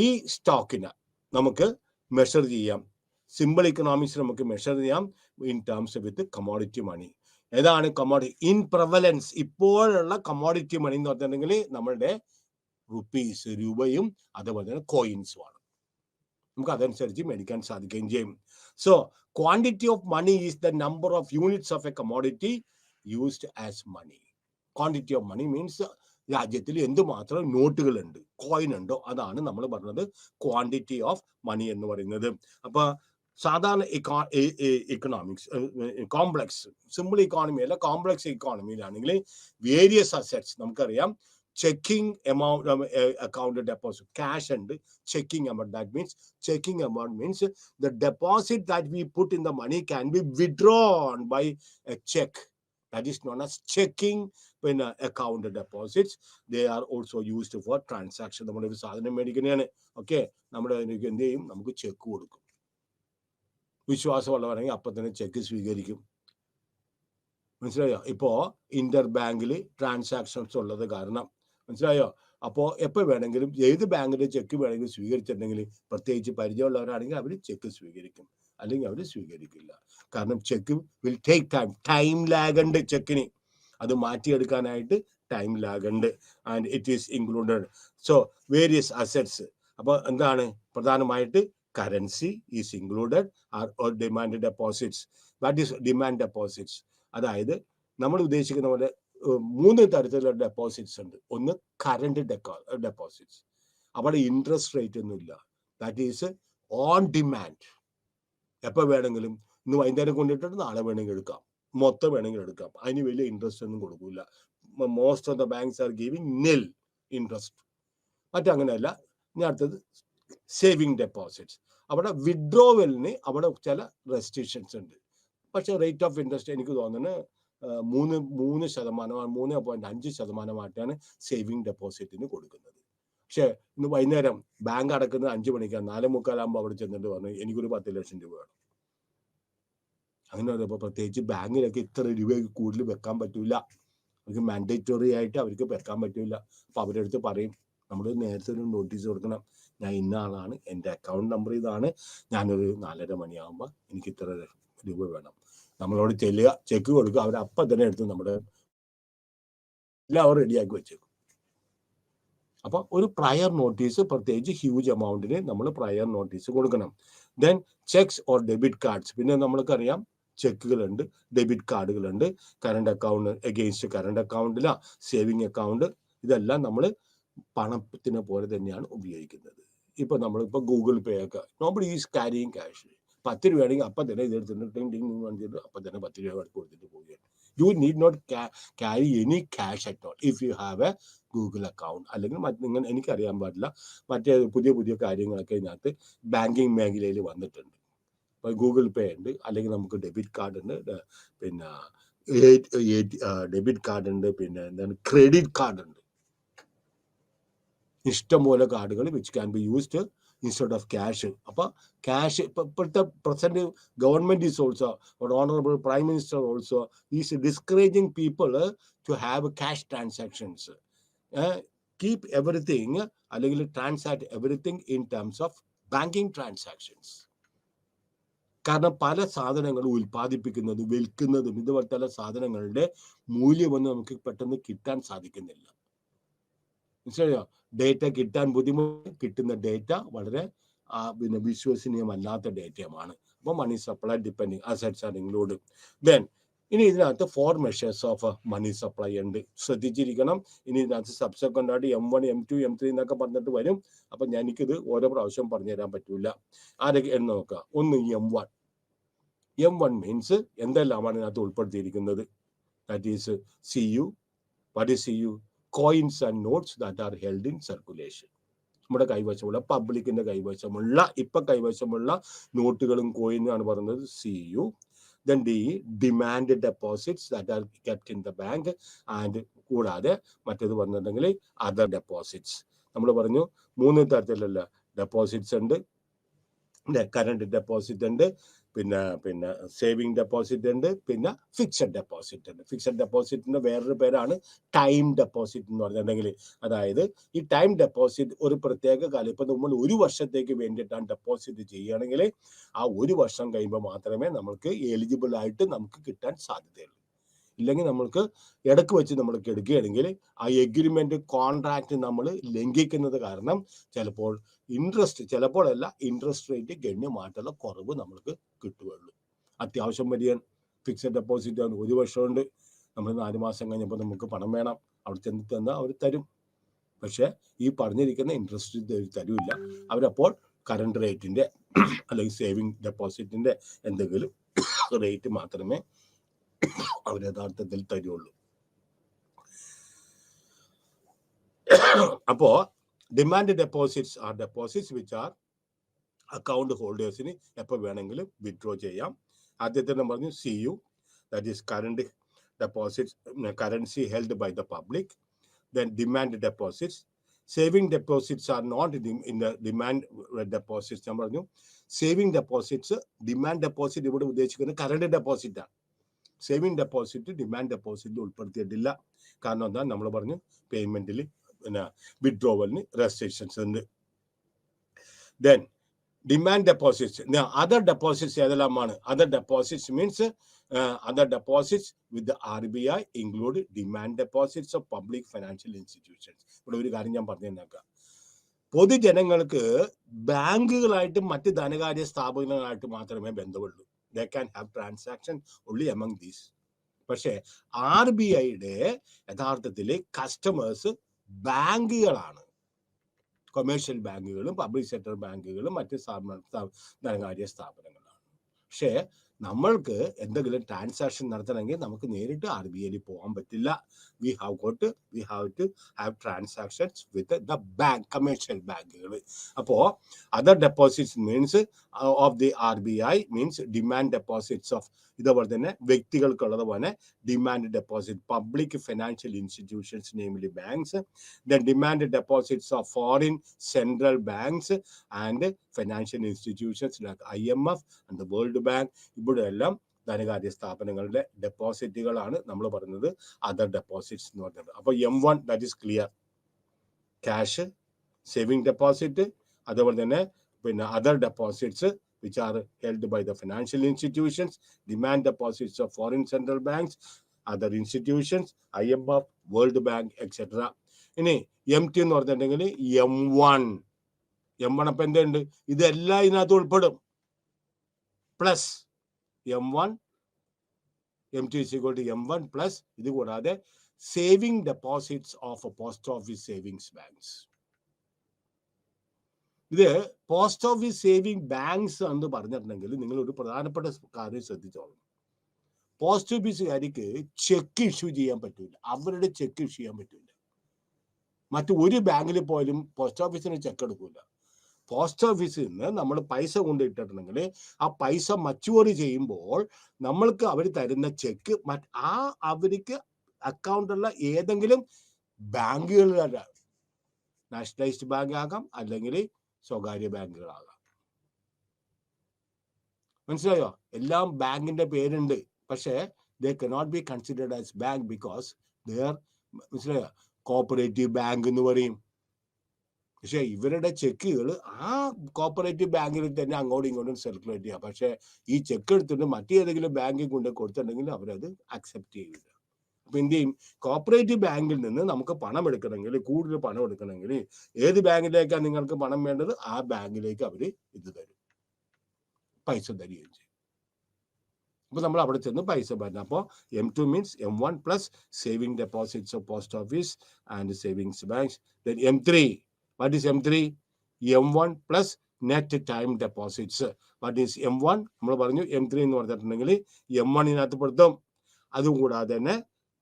ഈ സ്റ്റോക്കിനെ നമുക്ക് മെഷർ ചെയ്യാം. സിമ്പിൾ ഇക്കണോമിക്സ് നമുക്ക് മെഷർ ചെയ്യാം ഇൻ ടേംസ് വിത്ത് കമോഡിറ്റി മണി. ഏതാണ് കമ്മോഡിറ്റി? ഇൻ പ്രവലൻസ് ഇപ്പോഴുള്ള കമ്മോഡിറ്റി മണി എന്ന് പറഞ്ഞിട്ടുണ്ടെങ്കിൽ നമ്മളുടെ റുപ്പീസ്, രൂപയും അതുപോലെ തന്നെ കോയിൻസുമാണ്. നമുക്ക് അതനുസരിച്ച് മേടിക്കാൻ സാധിക്കുകയും ചെയ്യും. So quantity of money is the number of units of a commodity used as money. Quantity of money means രാജ്യത്തിൽ എന്തുമാത്രം നോട്ടുകളുണ്ട്, കോയിൻ ഉണ്ടോ, അതാണ് നമ്മൾ പറഞ്ഞത് ക്വാണ്ടിറ്റി ഓഫ് മണി എന്ന് പറയുന്നത്. അപ്പൊ സാധാരണ ഇക്കണോമിക്സ്, കോംപ്ലക്സ്, സിമ്പിൾ ഇക്കോണമി അല്ല, കോംപ്ലക്സ് ഇക്കോണമിയിലാണെങ്കിൽ വേരിയസ് അസറ്റ്സ് നമുക്കറിയാം. Checking amount account deposit, cash and checking amount. That means checking amount means the deposit that we put in the money can be withdrawn by a check. That is known as checking account deposits. They are also used for transaction. നമ്മുടെ ഒരു സാധനം മേടിക്കുന്നതാണ്, ഓക്കെ, നമ്മുടെ എന്ത് ചെയ്യും, നമുക്ക് ചെക്ക് കൊടുക്കും. വിശ്വാസമുള്ളവരാണെങ്കിൽ അപ്പം തന്നെ ചെക്ക് സ്വീകരിക്കും. മനസ്സിലായോ? ഇപ്പോ ഇന്റർ ബാങ്കിൽ ട്രാൻസാക്ഷൻസ് ഉള്ളത് കാരണം, മനസ്സിലായോ? അപ്പോൾ എപ്പോൾ വേണമെങ്കിലും ഏത് ബാങ്കിന്റെ ചെക്ക് വേണമെങ്കിലും സ്വീകരിച്ചിട്ടുണ്ടെങ്കിൽ, പ്രത്യേകിച്ച് പരിചയമുള്ളവരാണെങ്കിൽ അവർ ചെക്ക് സ്വീകരിക്കും, അല്ലെങ്കിൽ അവർ സ്വീകരിക്കില്ല. കാരണം check will take time lag ഉണ്ട് ചെക്കിന്, അത് മാറ്റിയെടുക്കാനായിട്ട് ടൈം ലാഗ് ഉണ്ട്. And it is included. So various assets. അപ്പോൾ എന്താണ് പ്രധാനമായിട്ട് currency is included or demand deposits. What is demand deposits? അതായത് നമ്മൾ ഉദ്ദേശിക്കുന്ന പോലെ 3 തരത്തിലുള്ള ഡെപ്പോസിറ്റ്സ് ഉണ്ട്. ഒന്ന് കറണ്ട് ഡെപ്പോസിറ്റ്സ്, അവിടെ ഇൻട്രസ്റ്റ് റേറ്റ് ഒന്നുമില്ല. That is on demand. എപ്പോൾ വേണമെങ്കിലും, ഇന്ന് വൈകുന്നേരം കൊണ്ടിട്ടിട്ട് നാളെ വേണമെങ്കിൽ എടുക്കാം, മൊത്തം വേണമെങ്കിൽ എടുക്കാം, അതിന് വലിയ ഇൻട്രസ്റ്റ് ഒന്നും കൊടുക്കില്ല. Most of the banks are giving നിൽ ഇൻട്രസ്റ്റ്. മറ്റങ്ങനെയല്ല. ഇനി അടുത്തത് സേവിങ് ഡെപ്പോസിറ്റ്സ്. അവിടെ വിഡ്രോവലിന് അവിടെ ചില റെസ്ട്രിക്ഷൻസ് ഉണ്ട്. പക്ഷേ റേറ്റ് ഓഫ് ഇൻട്രസ്റ്റ് എനിക്ക് തോന്നുന്നത് 3.5% സേവിങ് ഡെപ്പോസിറ്റിന് കൊടുക്കുന്നത്. പക്ഷെ ഇന്ന് വൈകുന്നേരം ബാങ്ക് അടക്കുന്നത് 5 മണിക്കാണ്, 4:45 അവിടെ ചെന്നിട്ട് പറഞ്ഞു എനിക്കൊരു 10 ലക്ഷം രൂപ വേണം. അങ്ങനെ പറയുമ്പോൾ പ്രത്യേകിച്ച് ബാങ്കിലൊക്കെ ഇത്ര രൂപയ്ക്ക് കൂടുതൽ വെക്കാൻ പറ്റൂല, അവർക്ക് മാൻഡേറ്ററി ആയിട്ട് അവർക്ക് വെക്കാൻ പറ്റൂല. അപ്പൊ അവരുടെ അടുത്ത് പറയും, നമ്മൾ നേരത്തെ ഒരു നോട്ടീസ് കൊടുക്കണം, ഞാൻ ഇന്ന ആളാണ്, എൻ്റെ അക്കൗണ്ട് നമ്പർ ഇതാണ്, ഞാനൊരു 4:30 മണിയാകുമ്പോൾ എനിക്ക് ഇത്ര രൂപ വേണം. നമ്മളോട് ചെല്ലുക, ചെക്ക് കൊടുക്കുക, അവർ അപ്പം തന്നെ എടുത്ത് നമ്മുടെ എല്ലാം അവർ റെഡിയാക്കി വെച്ചേക്കും. അപ്പൊ ഒരു പ്രയർ നോട്ടീസ്, പ്രത്യേകിച്ച് ഹ്യൂജ് എമൗണ്ടിന് നമ്മൾ പ്രയർ നോട്ടീസ് കൊടുക്കണം. Then cheques or debit cards. പിന്നെ നമ്മൾക്കറിയാം ചെക്കുകളുണ്ട്, ഡെബിറ്റ് കാർഡുകളുണ്ട്. കറണ്ട് അക്കൗണ്ട് എഗെയിൻസ്റ്റ് കറണ്ട് അക്കൗണ്ടില, സേവിങ് അക്കൗണ്ട്, ഇതെല്ലാം നമ്മൾ പണത്തിന് പോലെ തന്നെയാണ് ഉപയോഗിക്കുന്നത്. ഇപ്പൊ നമ്മളിപ്പോ ഗൂഗിൾ പേ ഒക്കെ, നോബഡി ഈസ് ക്യാരിയിങ് ക്യാഷ്. 10 രൂപയാണെങ്കിൽ അപ്പം തന്നെ ഇതെടുത്തിട്ട് അപ്പം തന്നെ 10 രൂപ കൊടുത്തിട്ട് പോവുകയാണ്. You need not carry any cash at all if you have a Google account. അല്ലെങ്കിൽ നിങ്ങൾ, എനിക്കറിയാൻ പാടില്ല, മറ്റേ പുതിയ പുതിയ കാര്യങ്ങളൊക്കെ ഇതിനകത്ത് ബാങ്കിങ് മേഖലയിൽ വന്നിട്ടുണ്ട്. ഇപ്പോൾ ഗൂഗിൾ പേ ഉണ്ട്, അല്ലെങ്കിൽ നമുക്ക് ഡെബിറ്റ് കാർഡ് ഉണ്ട്, പിന്നെ ഡെബിറ്റ് കാർഡ് ഉണ്ട്, പിന്നെ എന്താണ് ക്രെഡിറ്റ് കാർഡ് ഉണ്ട്. ഇഷ്ടംപോലെ കാർഡുകൾ which can be used instead of cash. അപ്പോൾ ക്യാഷ് ഇപ്പോഴത്തെ present government is also, honourable prime minister also is discouraging people to have cash transactions. Keep everything, അല്ലെങ്കിൽ transact everything in terms of banking transactions. കാരണം പല സാധനങ്ങളും ഉൽപ്പാദിപ്പിക്കുന്നതും വിൽക്കുന്നതും ഇതുപോലത്തെ സാധനങ്ങളുടെ മൂല്യമൊന്നും നമുക്ക് പെട്ടെന്ന് കിട്ടാൻ സാധിക്കുന്നില്ല. മനസ്സിലായോ? ഡേറ്റ കിട്ടാൻ ബുദ്ധിമുട്ട്, കിട്ടുന്ന ഡേറ്റ വളരെ പിന്നെ വിശ്വസനീയമല്ലാത്ത ഡേറ്റയുമാണ്. അപ്പോൾ money supply depending assets are include. Then ഇനി ഇതിനകത്ത് 4 മെഷേഴ്സ് ഓഫ് മണി സപ്ലൈ ഉണ്ട്, ശ്രദ്ധിച്ചിരിക്കണം. ഇനി ഇതിനകത്ത് സബ്സെക്വന്റ് ആയിട്ട് M1, M2, M3 എന്നൊക്കെ പറഞ്ഞിട്ട് വരും. അപ്പൊ എനിക്കിത് ഓരോ പ്രാവശ്യം പറഞ്ഞു തരാൻ പറ്റൂല. ആരൊക്കെ എന്ന് നോക്കുക. ഒന്ന് M1. M1 മീൻസ് എന്തെല്ലാമാണ് ഇതിനകത്ത് ഉൾപ്പെടുത്തിയിരിക്കുന്നത്? That is CU. What is CU? Coins and notes that are held in circulation. നമ്മുടെ കൈവശമുള്ള, പബ്ലിക്കിന്റെ കൈവശമുള്ള, ഇപ്പൊ കൈവശമുള്ള നോട്ടുകളും കോയിനും ആണ് പറയുന്നത് CU. Then demand deposits that are kept in the bank. And കൂടാതെ മറ്റേത് പറഞ്ഞിട്ടുണ്ടെങ്കിൽ അതർ ഡെപ്പോസിറ്റ്സ്. നമ്മൾ പറഞ്ഞു 3 തരത്തിലുള്ള ഡെപ്പോസിറ്റ്സ് ഉണ്ട്. കറണ്ട് ഡെപ്പോസിറ്റ് ഉണ്ട്, പിന്നെ സേവിങ് ഡെപ്പോസിറ്റ് ഉണ്ട്, പിന്നെ ഫിക്സഡ് ഡെപ്പോസിറ്റ് ഉണ്ട്. ഫിക്സഡ് ഡെപ്പോസിറ്റിന്റെ വേറൊരു പേരാണ് ടൈം ഡെപ്പോസിറ്റ് എന്ന് പറഞ്ഞിട്ടുണ്ടെങ്കിൽ. അതായത് ഈ ടൈം ഡെപ്പോസിറ്റ് ഒരു പ്രത്യേക കാലം, ഇപ്പൊ നമ്മൾ 1 വർഷത്തേക്ക് വേണ്ടിയിട്ടാണ് ഡെപ്പോസിറ്റ് ചെയ്യുകയാണെങ്കിൽ ആ 1 വർഷം കഴിയുമ്പോൾ മാത്രമേ നമുക്ക് എലിജിബിൾ ആയിട്ട് നമുക്ക് കിട്ടാൻ സാധ്യതയുള്ളൂ. ഇല്ലെങ്കിൽ നമ്മൾക്ക് ഇടക്ക് വെച്ച് നമ്മൾക്ക് എടുക്കുകയാണെങ്കിൽ ആ എഗ്രിമെന്റ് കോൺട്രാക്ട് നമ്മൾ ലംഘിക്കുന്നത് കാരണം ചിലപ്പോൾ ഇൻട്രസ്റ്റ് റേറ്റ് ഗണ്യമായിട്ടുള്ള കുറവ് നമ്മൾക്ക് കിട്ടുകയുള്ളൂ. അത്യാവശ്യം വലിയ ഫിക്സഡ് ഡെപ്പോസിറ്റ് ആണ്, 1 വർഷമുണ്ട്, നമ്മൾ 4 മാസം കഴിഞ്ഞപ്പോൾ നമുക്ക് പണം വേണം, അവിടെ ചെന്ന് തന്നാൽ അവർ തരും. പക്ഷെ ഈ പറഞ്ഞിരിക്കുന്ന ഇൻട്രസ്റ്റ് തരില്ല. അവരപ്പോൾ കറണ്ട് റേറ്റിന്റെ അല്ലെങ്കിൽ സേവിങ് ഡെപ്പോസിറ്റിന്റെ എന്തെങ്കിലും റേറ്റ് മാത്രമേ അവർ യഥാർത്ഥത്തിൽ തരുള്ളൂ. അപ്പോ demand deposits are deposits which are account ഹോൾഡേഴ്സിന് എപ്പോൾ വേണമെങ്കിലും വിഡ്രോ ചെയ്യാം. ആദ്യത്തെ പറഞ്ഞു CU, that is current deposits, currency held by the public. Then demand deposits. Saving deposits are not in the demand deposits. ഞാൻ പറഞ്ഞു സേവിങ് ഡെപ്പോസിറ്റ്സ്, ഡിമാൻഡ് ഡെപ്പോസിറ്റ് ഇവിടെ ഉദ്ദേശിക്കുന്നത് കറണ്ട് ഡെപ്പോസിറ്റ് ആണ്. സേവിങ് ഡെപ്പോസിറ്റ് ഡിമാൻഡ് ഡെപ്പോസിറ്റിൽ ഉൾപ്പെടുത്തിയിട്ടില്ല. കാരണം എന്താ, നമ്മൾ പറഞ്ഞു പേയ്മെന്റിൽ പിന്നെ വിഡ്രോവലിന് റെസ്ട്രിക്ഷൻസ് ഉണ്ട്. Then demand deposits, other deposits ഏതെല്ലാമാണ്? Other deposits means other deposits with the RBI include demand deposits of public financial institutions. ഇവിടെ ഒരു കാര്യം ഞാൻ പറഞ്ഞു തന്നേക്കാം. പൊതുജനങ്ങൾക്ക് ബാങ്കുകളായിട്ടും മറ്റ് ധനകാര്യ സ്ഥാപനങ്ങളായിട്ട് മാത്രമേ ബന്ധമുള്ളൂ. They can have transaction only among these. പക്ഷേ RBIയുടെ യഥാർത്ഥത്തിൽ കസ്റ്റമേഴ്സ് ബാങ്കുകളാണ്. കൊമേഴ്ഷ്യൽ ബാങ്കുകളും പബ്ലിക് സെക്ടർ ബാങ്കുകളും മറ്റ് ധനകാര്യ സ്ഥാപനങ്ങളാണ്. പക്ഷേ നമ്മൾക്ക് എന്തെങ്കിലും ട്രാൻസാക്ഷൻ നടത്തണമെങ്കിൽ നമുക്ക് നേരിട്ട് RBIയിൽ പോകാൻ പറ്റില്ല. We have to have transactions with the bank, commercial ബാങ്കുകൾ. അപ്പോൾ other deposits means of the RBI means demand deposits of, ഇതുപോലെ തന്നെ വ്യക്തികൾക്കുള്ളത് പോലെ demand deposit public financial institutions namely banks, then demand deposits of foreign central banks and financial institutions like IMF and world bank. ഇവിടെ എല്ലാം ധനകാര്യ സ്ഥാപനങ്ങളുടെ ഡെപ്പോസിറ്റുകളാണ് നമ്മൾ പറയുന്നത് അതർ ഡെപ്പോസിറ്റ്സ് എന്ന് പറയുന്നത്. അപ്പോൾ M1 that is clear, cash, saving deposit, അതുപോലെ തന്നെ പിന്നെ other deposits which are held by the financial institutions, demand deposits of foreign central banks, other institutions, IMF, World Bank, etc. ഇനി M2 എന്ന് പറഞ്ഞിട്ടുണ്ടെങ്കിൽ M1 അപ്പം എന്തുണ്ട്? ഇതെല്ലാം ഇതിനകത്ത് ഉൾപ്പെടും. Plus M1, M2 is equal to M1 plus ഇത് കൂടാതെ saving deposits of post office savings banks. ഇത് പോസ്റ്റ് ഓഫീസ് സേവിങ് ബാങ്ക്സ് എന്ന് പറഞ്ഞിട്ടുണ്ടെങ്കിൽ നിങ്ങൾ ഒരു പ്രധാനപ്പെട്ട കാര്യം ശ്രദ്ധിച്ചോളൂ. പോസ്റ്റ് ഓഫീസുകാർക്ക് ചെക്ക് ഇഷ്യൂ ചെയ്യാൻ പറ്റില്ല. അവരുടെ ചെക്ക് ഇഷ്യൂ ചെയ്യാൻ പറ്റില്ല. മറ്റു ഒരു ബാങ്കിൽ പോലും പോസ്റ്റ് ഓഫീസിന് ചെക്ക് എടുക്കില്ല. പോസ്റ്റ് ഓഫീസിൽ നിന്ന് നമ്മൾ പൈസ കൊണ്ടിട്ടിട്ടുണ്ടെങ്കിൽ ആ പൈസ മച്യൂർ ചെയ്യുമ്പോൾ നമ്മൾക്ക് അവർ തരുന്ന ചെക്ക് അവർക്ക് അക്കൗണ്ടുള്ള ഏതെങ്കിലും ബാങ്കുകളിലാണ്, നാഷണലൈസ്ഡ് ബാങ്ക് ആകാം അല്ലെങ്കിൽ സ്വകാര്യ ബാങ്കുകളാകാം. മനസ്സിലായോ? എല്ലാം ബാങ്കിന്റെ പേരുണ്ട്, പക്ഷേ they cannot be considered as bank because they are, മനസ്സിലായോ, കോപ്പറേറ്റീവ് ബാങ്ക് എന്ന് പറയും. പക്ഷെ ഇവരുടെ ചെക്കുകൾ ആ കോപ്പറേറ്റീവ് ബാങ്കിൽ തന്നെ അങ്ങോട്ടും ഇങ്ങോട്ടും സർക്കുലേറ്റ് ചെയ്യാം. പക്ഷെ ഈ ചെക്ക് എടുത്തിട്ട് മറ്റേതെങ്കിലും ബാങ്കിൽ കൊണ്ട് കൊടുത്തിട്ടുണ്ടെങ്കിൽ അവരത് അക്സെപ്റ്റ് ചെയ്യില്ല. അപ്പൊ എന്ത് ചെയ്യും? കോപ്പറേറ്റീവ് ബാങ്കിൽ നിന്ന് നമുക്ക് പണം എടുക്കണമെങ്കിൽ, കൂടുതൽ പണം എടുക്കണമെങ്കിൽ ഏത് ബാങ്കിലേക്കാണ് നിങ്ങൾക്ക് പണം വേണ്ടത്, ആ ബാങ്കിലേക്ക് അവർ ഇത് തരും, പൈസ തരികയും ചെയ്യും. അപ്പൊ നമ്മൾ അവിടെ ചെന്ന് പൈസ പറ്റും. അപ്പോൾ M2 means M1 plus saving deposits of post office and savings banks. M3, what is M3? M1 plus net time deposits. What is M1? നമ്മൾ പറഞ്ഞു M3 എന്ന് പറഞ്ഞിട്ടുണ്ടെങ്കിൽ M1 പെടുത്തും. അതുകൂടാതെ തന്നെ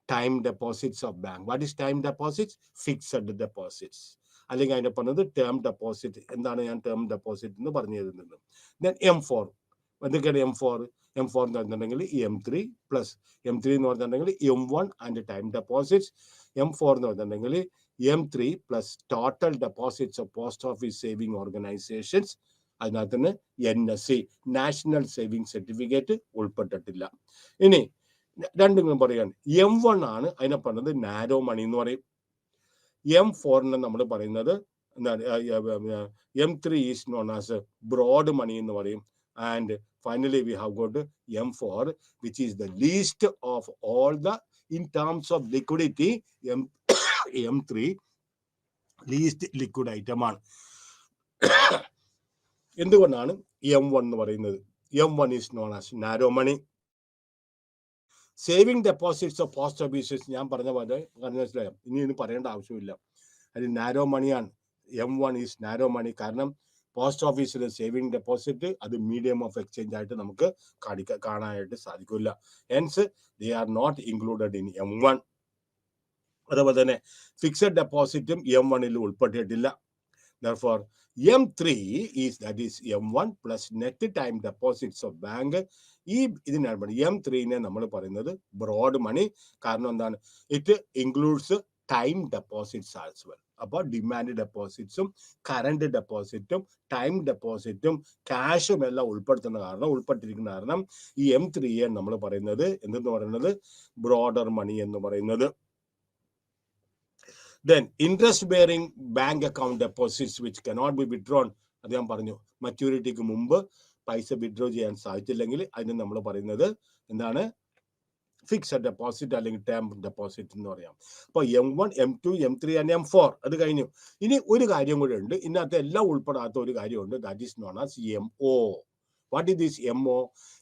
time deposits of bank. What is time deposits? Fixed deposits, അല്ലെങ്കിൽ അതിനെ പറഞ്ഞത് ടേം ഡെപ്പോസിറ്റ്. എന്താണ് ഞാൻ ടേം ഡെപ്പോസിറ്റ് എന്ന് പറഞ്ഞു തരുന്നത്? ദെൻ M4, എന്തൊക്കെയാണ് M4? M4 എന്ന് പറഞ്ഞിട്ടുണ്ടെങ്കിൽ M3 പ്ലസ് M3 എന്ന് പറഞ്ഞിട്ടുണ്ടെങ്കിൽ M1 and time deposits. M4 എന്ന് പറഞ്ഞിട്ടുണ്ടെങ്കിൽ M3 plus total deposits of post office saving organisations. അതിനകത്ത് തന്നെ NSC, നാഷണൽ സേവിങ് സർട്ടിഫിക്കറ്റ് ഉൾപ്പെട്ടിട്ടില്ല. ഇനി രണ്ടും പറയാൻ M1 ആണ് അതിനെ പറഞ്ഞത് നാരോ മണി എന്ന് പറയും. M4 നമ്മൾ പറയുന്നത് M3 is known as broad money എന്ന് പറയും. And finally we have got M4, which is the least of all the in terms of liquidity, M3 least liquid item ആണ്. എന്തുകൊണ്ടാണ് M1 എന്ന് പറയുന്നത്? M1 is known as narrow money. Saving deposits of post offices ഞാൻ പറഞ്ഞ പോലെ മനസ്സിലായോ? ഇനി പറയേണ്ട ആവശ്യമില്ല. അത് നാരോ മണിയാണ്. M1 ഈസ് നാരോ മണി. കാരണം പോസ്റ്റ് ഓഫീസിലെ സേവിങ് ഡെപ്പോസിറ്റ് അത് മീഡിയം ഓഫ് എക്സ്ചേഞ്ച് ആയിട്ട് നമുക്ക് കാണാനായിട്ട് സാധിക്കില്ല. Hence they are not included in M1. അതുപോലെ തന്നെ ഫിക്സഡ് ഡെപ്പോസിറ്റും M1 ഉൾപ്പെട്ടിട്ടില്ല. Therefore, M3 is that is M1 plus net time deposits of bank. ഈ ഇതിനാണ് M3നെ നമ്മൾ പറയുന്നത് ബ്രോഡ് മണി. കാരണം എന്താണ്? It includes time deposits as well. അപ്പോൾ ഡിമാൻഡ് ഡെപ്പോസിറ്റ്സും കറണ്ട് ഡെപ്പോസിറ്റും ടൈം ഡെപ്പോസിറ്റും ക്യാഷും എല്ലാം ഉൾപ്പെട്ടിരിക്കുന്ന കാരണം ഈ M3യെ നമ്മൾ പറയുന്നത് എന്തെന്ന് പറയുന്നത് ബ്രോഡർ മണി എന്ന് പറയുന്നത്. Then interest bearing bank account deposits which cannot be withdrawn. അത് ഞാൻ പറഞ്ഞു, മച്യൂരിറ്റിക്ക് മുമ്പ് പൈസ വിഡ്രോ ചെയ്യാൻ സാധിച്ചില്ലെങ്കിൽ അതിന് നമ്മൾ പറയുന്നത് എന്താണ്? ഫിക്സഡ് ഡെപ്പോസിറ്റ് അല്ലെങ്കിൽ ടേം ഡെപ്പോസിറ്റ് എന്ന് പറയാം. അപ്പോൾ M1, M2, M3 and M4 അത് കഴിഞ്ഞു. ഇനി ഒരു കാര്യം കൂടെ ഉണ്ട്, ഇതിനകത്ത് എല്ലാം ഉൾപ്പെടാത്ത ഒരു കാര്യമുണ്ട്. That is known as MO. What is this MO?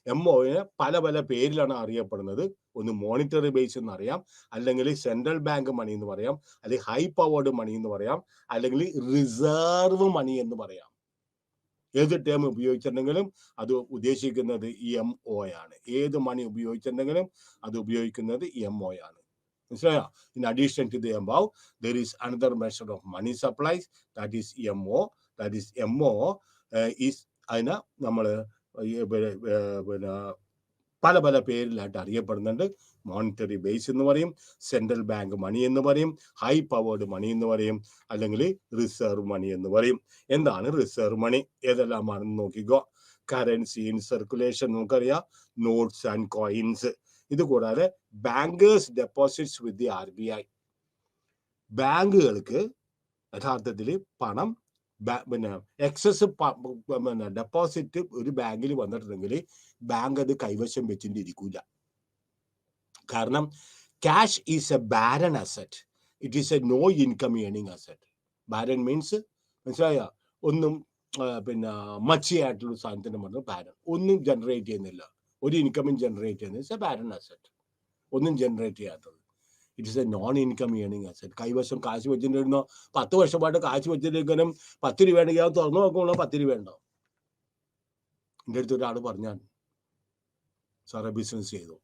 MOയെ പല പല പേരിലാണ് അറിയപ്പെടുന്നത്. ഒന്ന് മോണിറ്ററി ബേസ് എന്ന് അറിയാം, അല്ലെങ്കിൽ സെൻട്രൽ ബാങ്ക് മണി എന്ന് പറയാം, അല്ലെങ്കിൽ ഹൈ പവേർഡ് മണി എന്ന് പറയാം, അല്ലെങ്കിൽ റിസർവ് മണി എന്ന് പറയാം. ഏത് ടേം ഉപയോഗിച്ചിട്ടുണ്ടെങ്കിലും അത് ഉദ്ദേശിക്കുന്നത് MO ആണ്. ഏത് മണി ഉപയോഗിച്ചിട്ടുണ്ടെങ്കിലും അത് ഉപയോഗിക്കുന്നത് MO ആണ്. മനസ്സിലായോ? In addition to the above, there is another measure of money supplies, that is MO. That is MO is അതിനെ നമ്മൾ പിന്നെ പല പല പേരിലായിട്ട് അറിയപ്പെടുന്നുണ്ട്. മോണിറ്ററി ബേസ് എന്ന് പറയും, സെൻട്രൽ ബാങ്ക് മണി എന്ന് പറയും, ഹൈ പവേർഡ് മണി എന്ന് പറയും, അല്ലെങ്കിൽ റിസർവ് മണി എന്ന് പറയും. എന്താണ് റിസർവ് മണി? ഏതെല്ലാമാണെന്ന് നോക്കിക്കോ. കറൻസി ഇൻ സർക്കുലേഷൻ നമുക്കറിയാം, നോട്ട്സ് ആൻഡ് കോയിൻസ്. ഇത് കൂടാതെ bankers deposits with the RBI. ബാങ്കുകൾക്ക് യഥാർത്ഥത്തിൽ പണം പിന്നെ എക്സസ് ഡെപ്പോസിറ്റ് ഒരു ബാങ്കിൽ വന്നിട്ടുണ്ടെങ്കിൽ ബാങ്ക് അത് കൈവശം വെച്ചിട്ടിരിക്കൂല. കാരണം cash is a barren asset. It is a no income earning asset. Barren means മനസ്സിലായോ? ഒന്നും പിന്നെ മച്ചിയായിട്ടുള്ള സാധനത്തിന് പറഞ്ഞ ബാരൻ. ഒന്നും ജനറേറ്റ് ചെയ്യുന്നില്ല, ഒരു ഇൻകമും ജനറേറ്റ് ചെയ്യുന്നില്ല. It's a barren asset. ഒന്നും ജനറേറ്റ് ചെയ്യാത്തത്. It is a non income earning asset. കൈവശം കാശ് വെച്ചിട്ടുണ്ടോ? 10 വർഷമായിട്ട് കാശ് വെച്ചിരിക്കാനും 10 രൂപയാണെങ്കിൽ അത് തുറന്നു നോക്കുമ്പോൾ 10 രൂപ ഉണ്ടോ? എൻ്റെ അടുത്ത് ഒരാൾ പറഞ്ഞാൽ, സാറെ ബിസിനസ് ചെയ്തു,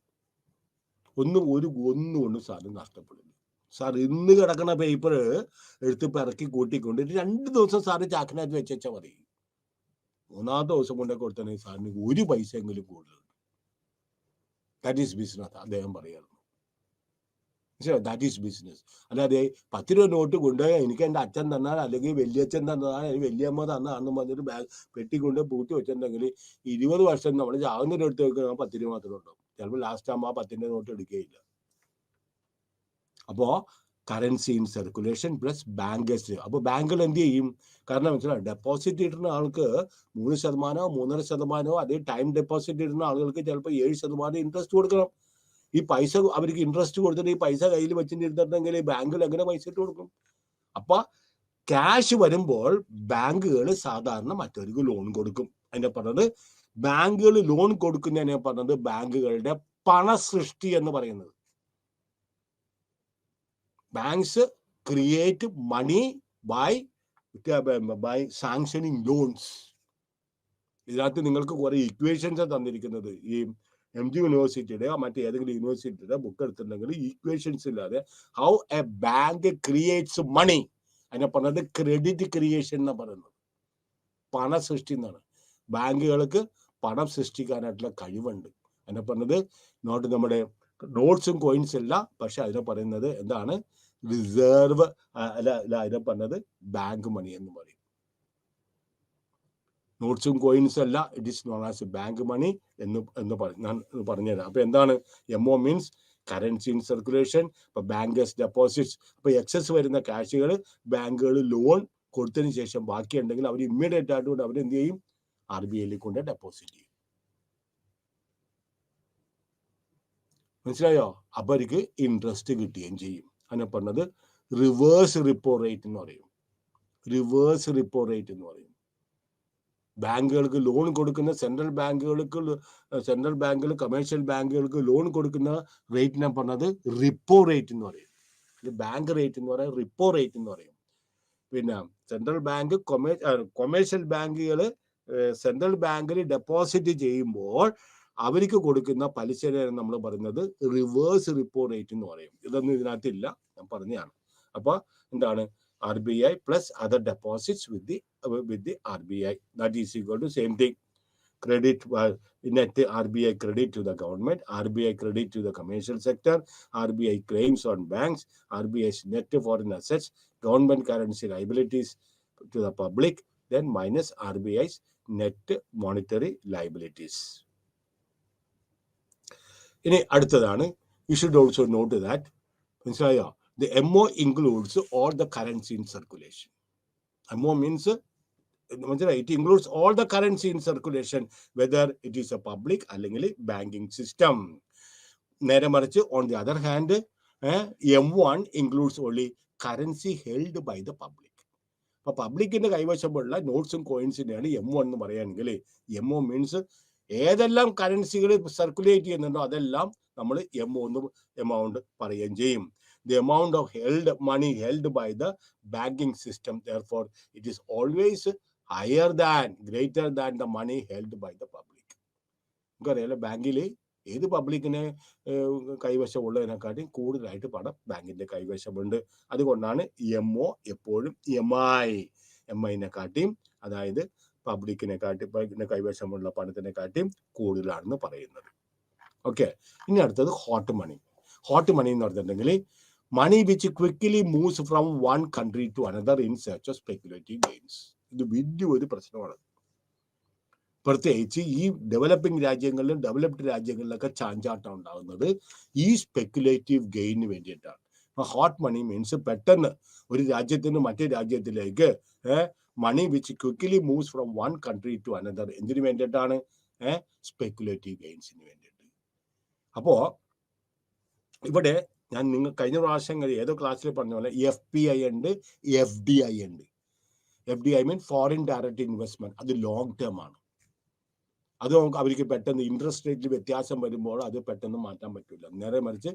ഒന്നും സാറിന് നഷ്ടപ്പെടില്ല. സാർ ഇന്ന് കിടക്കുന്ന പേപ്പർ എടുത്ത് പിറക്കി കൂട്ടിക്കൊണ്ട് 2 ദിവസം സാറ് ചാക്കിനകത്ത് വെച്ചാൽ മതി. 3-ാമത്തെ ദിവസം കൊണ്ടേ കൊടുത്തിട്ടുണ്ടെങ്കിൽ സാറിന് 1 പൈസയെങ്കിലും കൂടുതൽ. ദാറ്റ് ഈസ് ബിസിനസ് അദ്ദേഹം പറയാറ്. That is business. അല്ലാതെ 10 രൂപ നോട്ട് കൊണ്ട് എനിക്ക് എൻ്റെ അച്ഛൻ തന്നാൽ, അല്ലെങ്കിൽ വലിയച്ഛൻ തന്നതാണ്, അല്ലെങ്കിൽ വലിയമ്മ തന്നാണെന്ന് പറഞ്ഞൊരു ബാഗ് പെട്ടിക്കൊണ്ട് പൂട്ടി വെച്ചിട്ടുണ്ടെങ്കിൽ 20 വർഷം നമ്മൾ ചാവുന്നൊരു എടുത്ത് വെക്കുന്ന 10 രൂപ മാത്രമേ ഉണ്ടാവും. ചിലപ്പോൾ ലാസ്റ്റ് ആകുമ്പോൾ ആ 10ന്റെ നോട്ട് എടുക്കുകയില്ല. അപ്പോൾ currency in circulation plus bankers. അപ്പോൾ ബാങ്കുകൾ എന്ത് ചെയ്യും? കാരണം മനസ്സിലാവും, ഡെപ്പോസിറ്റ് ഇടുന്ന ആൾക്ക് 3%, 3.5%, അതേ ടൈം ഡെപ്പോസിറ്റ് ഇടുന്ന ആളുകൾക്ക് ചിലപ്പോൾ 7% ഇൻട്രസ്റ്റ് കൊടുക്കണം. ഈ പൈസ അവർക്ക് ഇൻട്രസ്റ്റ് കൊടുത്തിട്ട് ഈ പൈസ കയ്യിൽ വെച്ചിട്ടുണ്ടെങ്കിൽ ബാങ്കിൽ എങ്ങനെ പൈസ ഇട്ട് കൊടുക്കും? അപ്പൊ ക്യാഷ് വരുമ്പോൾ ബാങ്കുകൾ സാധാരണ മറ്റവർക്ക് ലോൺ കൊടുക്കും. അതിനെ പറഞ്ഞത് ബാങ്കുകൾ ലോൺ കൊടുക്കുന്നതിനെ പറഞ്ഞത് ബാങ്കുകളുടെ പണസൃഷ്ടി എന്ന് പറയുന്നത്. Banks create money by sanctioning loans. ഇതിനകത്ത് നിങ്ങൾക്ക് കുറെ ഇക്വേഷൻസ് തന്നിരിക്കുന്നത്. ഈ MG യൂണിവേഴ്സിറ്റിയുടെ മറ്റേതെങ്കിലും യൂണിവേഴ്സിറ്റിയുടെ ബുക്ക് എടുത്തിട്ടുണ്ടെങ്കിൽ ഈക്വേഷൻസ് ഇല്ലാതെ ഹൗ എ ബാങ്ക് ക്രിയേറ്റ്സ് മണി, അതിനെ പറഞ്ഞത് ക്രെഡിറ്റ് ക്രിയേഷൻ എന്നാണ് പറയുന്നത്. പണ സൃഷ്ടി എന്നാണ്. ബാങ്കുകൾക്ക് പണം സൃഷ്ടിക്കാനായിട്ടുള്ള കഴിവുണ്ട്. അതിനെ പറഞ്ഞത് നമ്മുടെ നോട്ട്സും കോയിൻസ് അല്ല, പക്ഷെ അതിനെ പറയുന്നത് എന്താണ്? റിസർവ് അല്ല, അതിനെ പറഞ്ഞത് ബാങ്ക് മണി എന്ന് പറയും. നോട്ട്സും കോയിൻസ് അല്ല, it is known as bank money എന്ന് ഞാൻ പറഞ്ഞുതരാം. അപ്പൊ എന്താണ് MO means? Currency in circulation. ഇപ്പൊ ബാങ്കേഴ്സ് ഡെപ്പോസിറ്റ്സ്. അപ്പൊ എക്സസ് വരുന്ന ക്യാഷുകൾ ബാങ്കുകൾ ലോൺ കൊടുത്തതിന് ശേഷം ബാക്കിയുണ്ടെങ്കിൽ അവർ ഇമ്മീഡിയറ്റ് ആയിട്ട് അവരെന്ത് ചെയ്യും? RBI കൊണ്ട് ഡെപ്പോസിറ്റ് ചെയ്യും. മനസ്സിലായോ? അപ്പോൾ അവർക്ക് ഇൻട്രസ്റ്റ് കിട്ടുകയും ചെയ്യും. അതിനെ പറഞ്ഞത് റിവേഴ്സ് റിപ്പോ റേറ്റ് എന്ന് പറയും. റിവേഴ്സ് റിപ്പോ റേറ്റ് എന്ന് പറയും. ബാങ്കുകൾക്ക് ലോൺ കൊടുക്കുന്ന സെൻട്രൽ ബാങ്കുകൾ കമേഴ്ഷ്യൽ ബാങ്കുകൾക്ക് ലോൺ കൊടുക്കുന്ന റേറ്റിനെ പറഞ്ഞത് റിപ്പോ റേറ്റ് എന്ന് പറയും. ഇത് ബാങ്ക് റേറ്റ് എന്ന് പറയാം, റിപ്പോ റേറ്റ് എന്ന് പറയും. പിന്നെ സെൻട്രൽ ബാങ്ക് കൊമേഴ്ഷ്യൽ ബാങ്കുകൾ സെൻട്രൽ ബാങ്കിൽ ഡെപ്പോസിറ്റ് ചെയ്യുമ്പോൾ അവർക്ക് കൊടുക്കുന്ന പലിശയാണ് നമ്മൾ പറയുന്നത് റിവേഴ്സ് റിപ്പോ റേറ്റ് എന്ന് പറയും. ഇതൊന്നും ഇതിനകത്തില്ല, ഞാൻ പറഞ്ഞതാണ്. അപ്പോൾ എന്താണ് RBI plus other deposits with the RBI, that is equal to same thing. Credit net RBI credit to the government, RBI credit to the commercial sector, RBI claims on banks, RBI's net foreign assets, government currency liabilities to the public, then minus RBI's net monetary liabilities. ഇനി അടുത്തതാണ്, you should also note that മനസ്സിലായോ, the MO includes all the currency in circulation. MO means it includes all the currency in circulation, whether it is a public അല്ലെങ്കിൽ banking system. നേരെ മറിച്ച് on the other hand, M1 includes only currency held by the public. അപ്പോൾ പബ്ലിക്കിന്റെ കൈവശമുള്ള നോട്ട്സും കോയിൻസിനെയാണ് M1 എന്ന് പറയുകയാണെങ്കിൽ, MO മീൻസ് ഏതെല്ലാം കറൻസികൾ സർക്കുലേറ്റ് ചെയ്യുന്നുണ്ടോ അതെല്ലാം നമ്മൾ MO എന്ന് എമൗണ്ട് പറയുകയും ചെയ്യും. The amount of money held by the banking system, therefore it is always greater than the money held by the public. നമുക്കറിയാലോ, ബാങ്കിൽ ഏത് പബ്ലിക്കിനെ കൈവശമുള്ളതിനെക്കാട്ടും കൂടുതലായിട്ട് പണം ബാങ്കിന്റെ കൈവശമുണ്ട്. അതുകൊണ്ടാണ് MO എപ്പോഴും MIനെക്കാട്ടിയും, അതായത് കൈവശമുള്ള പണത്തിനെക്കാട്ടിയും കൂടുതലാണെന്ന് പറയുന്നത്. ഓക്കെ, ഇനി അടുത്തത് ഹോട്ട് മണി. ഹോട്ട് മണി എന്ന് പറഞ്ഞിട്ടുണ്ടെങ്കിൽ money which quickly moves from one country to another in search of speculative gains. ഇത് വലിയൊരു പ്രശ്നമാണ്. പ്രത്യേകിച്ച് ഈ ഡെവലപ്പിംഗ് രാജ്യങ്ങളിലും ഡെവലപ്ഡ് രാജ്യങ്ങളിലൊക്കെ ചാഞ്ചാട്ടം ഉണ്ടാകുന്നത് ഈ സ്പെക്കുലേറ്റീവ് ഗെയിന് വേണ്ടിയിട്ടാണ്. ഹോട്ട് മണി മീൻസ് പെട്ടെന്ന് ഒരു രാജ്യത്തിൽ നിന്ന് മറ്റേ രാജ്യത്തിലേക്ക് money which quickly moves from one country to another. എന്തിനു വേണ്ടിയിട്ടാണ്? സ്പെക്കുലേറ്റീവ് ഗെയിൻസിന് വേണ്ടിയിട്ട്. അപ്പോൾ ഇവിടെ ഞാൻ നിങ്ങൾ കഴിഞ്ഞ പ്രാവശ്യം ഏതോ ക്ലാസ്സിൽ പറഞ്ഞ പോലെ FPI ഉണ്ട്, FDI ഉണ്ട്. FDI മീൻ ഫോറിൻ ഡയറക്റ്റ് ഇൻവെസ്റ്റ്മെന്റ്. അത് ലോങ് ടേം ആണ്. അത് അവർക്ക് പെട്ടെന്ന് ഇൻട്രസ്റ്റ് റേറ്റിൽ വ്യത്യാസം വരുമ്പോൾ അത് പെട്ടെന്ന് മാറ്റാൻ പറ്റില്ല. നേരെ മറിച്ച്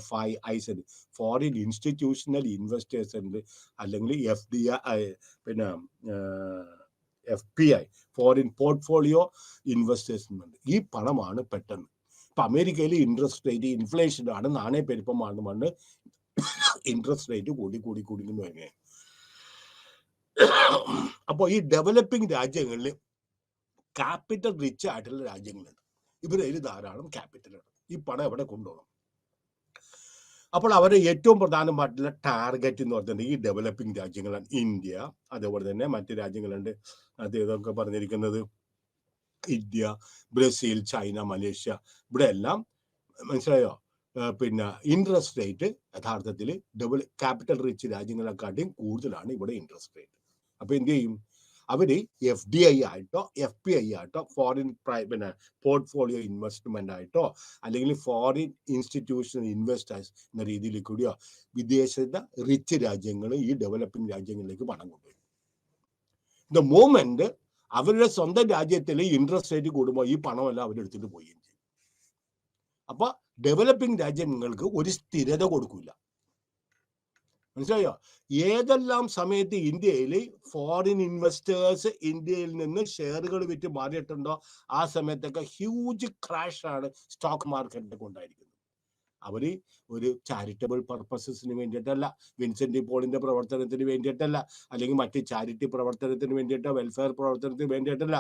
FIIs ഉണ്ട്, ഫോറിൻ ഇൻസ്റ്റിറ്റ്യൂഷണൽ ഇൻവെസ്റ്റേഴ്സ് ഉണ്ട്, അല്ലെങ്കിൽ FDI, പിന്നെ FPI ഫോറിൻ പോർട്ട്ഫോളിയോ ഇൻവെസ്റ്റേഴ്സ് ഉണ്ട്. ഈ പണമാണ് പെട്ടെന്ന്. ഇപ്പൊ അമേരിക്കയിൽ ഇൻട്രസ്റ്റ് റേറ്റ് ഇൻഫ്ലേഷനാണ്, നാണയപ്പെരുപ്പമാണെന്ന് പറഞ്ഞ് ഇൻട്രസ്റ്റ് റേറ്റ് കൂടിക്കുന്നു തന്നെ. അപ്പോൾ ഈ ഡെവലപ്പിംഗ് രാജ്യങ്ങളിൽ ക്യാപിറ്റൽ റിച്ച് ആയിട്ടുള്ള രാജ്യങ്ങളുണ്ട്. ഇവരതിൽ ധാരാളം ക്യാപിറ്റലാണ്. ഈ പണം എവിടെ കൊണ്ടുപോകണം? അപ്പോൾ അവരുടെ ഏറ്റവും പ്രധാനമായിട്ടുള്ള ടാർഗറ്റ് എന്ന് പറഞ്ഞിട്ടുണ്ടെങ്കിൽ ഈ ഡെവലപ്പിംഗ് രാജ്യങ്ങളാണ്. ഇന്ത്യ, അതേപോലെ തന്നെ മറ്റ് രാജ്യങ്ങളുണ്ട്. അത് ഇതൊക്കെ പറഞ്ഞിരിക്കുന്നത് ഇന്ത്യ, ബ്രസീൽ, ചൈന, മലേഷ്യ, ഇവിടെ എല്ലാം മനസ്സിലായോ, പിന്നെ ഇൻട്രസ്റ്റ് റേറ്റ് യഥാർത്ഥത്തിൽ ക്യാപിറ്റൽ റിച്ച് രാജ്യങ്ങളെക്കാട്ടിയും കൂടുതലാണ് ഇവിടെ ഇൻട്രസ്റ്റ് റേറ്റ്. അപ്പൊ എന്ത് ചെയ്യും അവര്? FDI ആയിട്ടോ FPI ആയിട്ടോ ഫോറിൻ പിന്നെ പോർട്ട്ഫോളിയോ ഇൻവെസ്റ്റ്മെന്റ് ആയിട്ടോ അല്ലെങ്കിൽ ഫോറിൻ ഇൻസ്റ്റിറ്റ്യൂഷണൽ ഇൻവെസ്റ്റേഴ്സ് എന്ന രീതിയിൽ കൂടിയോ വിദേശത്തെ റിച്ച് രാജ്യങ്ങൾ ഈ ഡെവലപ്പിംഗ് രാജ്യങ്ങളിലേക്ക് പണം കൊണ്ടുവരും. ദ മോമെന്റ് അവരുടെ സ്വന്തം രാജ്യത്തിൽ ഇൻട്രസ്റ്റ് റേറ്റ് കൂടുമ്പോൾ ഈ പണമെല്ലാം അവരെടുത്തിട്ട് പോവുകയും ചെയ്യും. അപ്പൊ ഡെവലപ്പിംഗ് രാജ്യങ്ങൾക്ക് ഒരു സ്ഥിരത കൊടുക്കില്ല. മനസ്സിലായോ? ഏതെല്ലാം സമയത്ത് ഇന്ത്യയിൽ ഫോറിൻ ഇൻവെസ്റ്റേഴ്സ് ഇന്ത്യയിൽ നിന്ന് ഷെയറുകൾ വിറ്റ് മാറിയിട്ടുണ്ടോ ആ സമയത്തൊക്കെ ഹ്യൂജ് ക്രാഷ് ആണ് സ്റ്റോക്ക് മാർക്കറ്റിൽ കൊണ്ടായിരിക്കുന്നത്. അവര് ഒരു ചാരിറ്റബിൾ പർപ്പസസിന് വേണ്ടിയിട്ടല്ല, വിൻസെന്റ് പോളിന്റെ പ്രവർത്തനത്തിന് വേണ്ടിയിട്ടല്ല, അല്ലെങ്കിൽ മറ്റ് ചാരിറ്റി പ്രവർത്തനത്തിന് വേണ്ടിയിട്ടോ വെൽഫെയർ പ്രവർത്തനത്തിന് വേണ്ടിയിട്ടല്ല.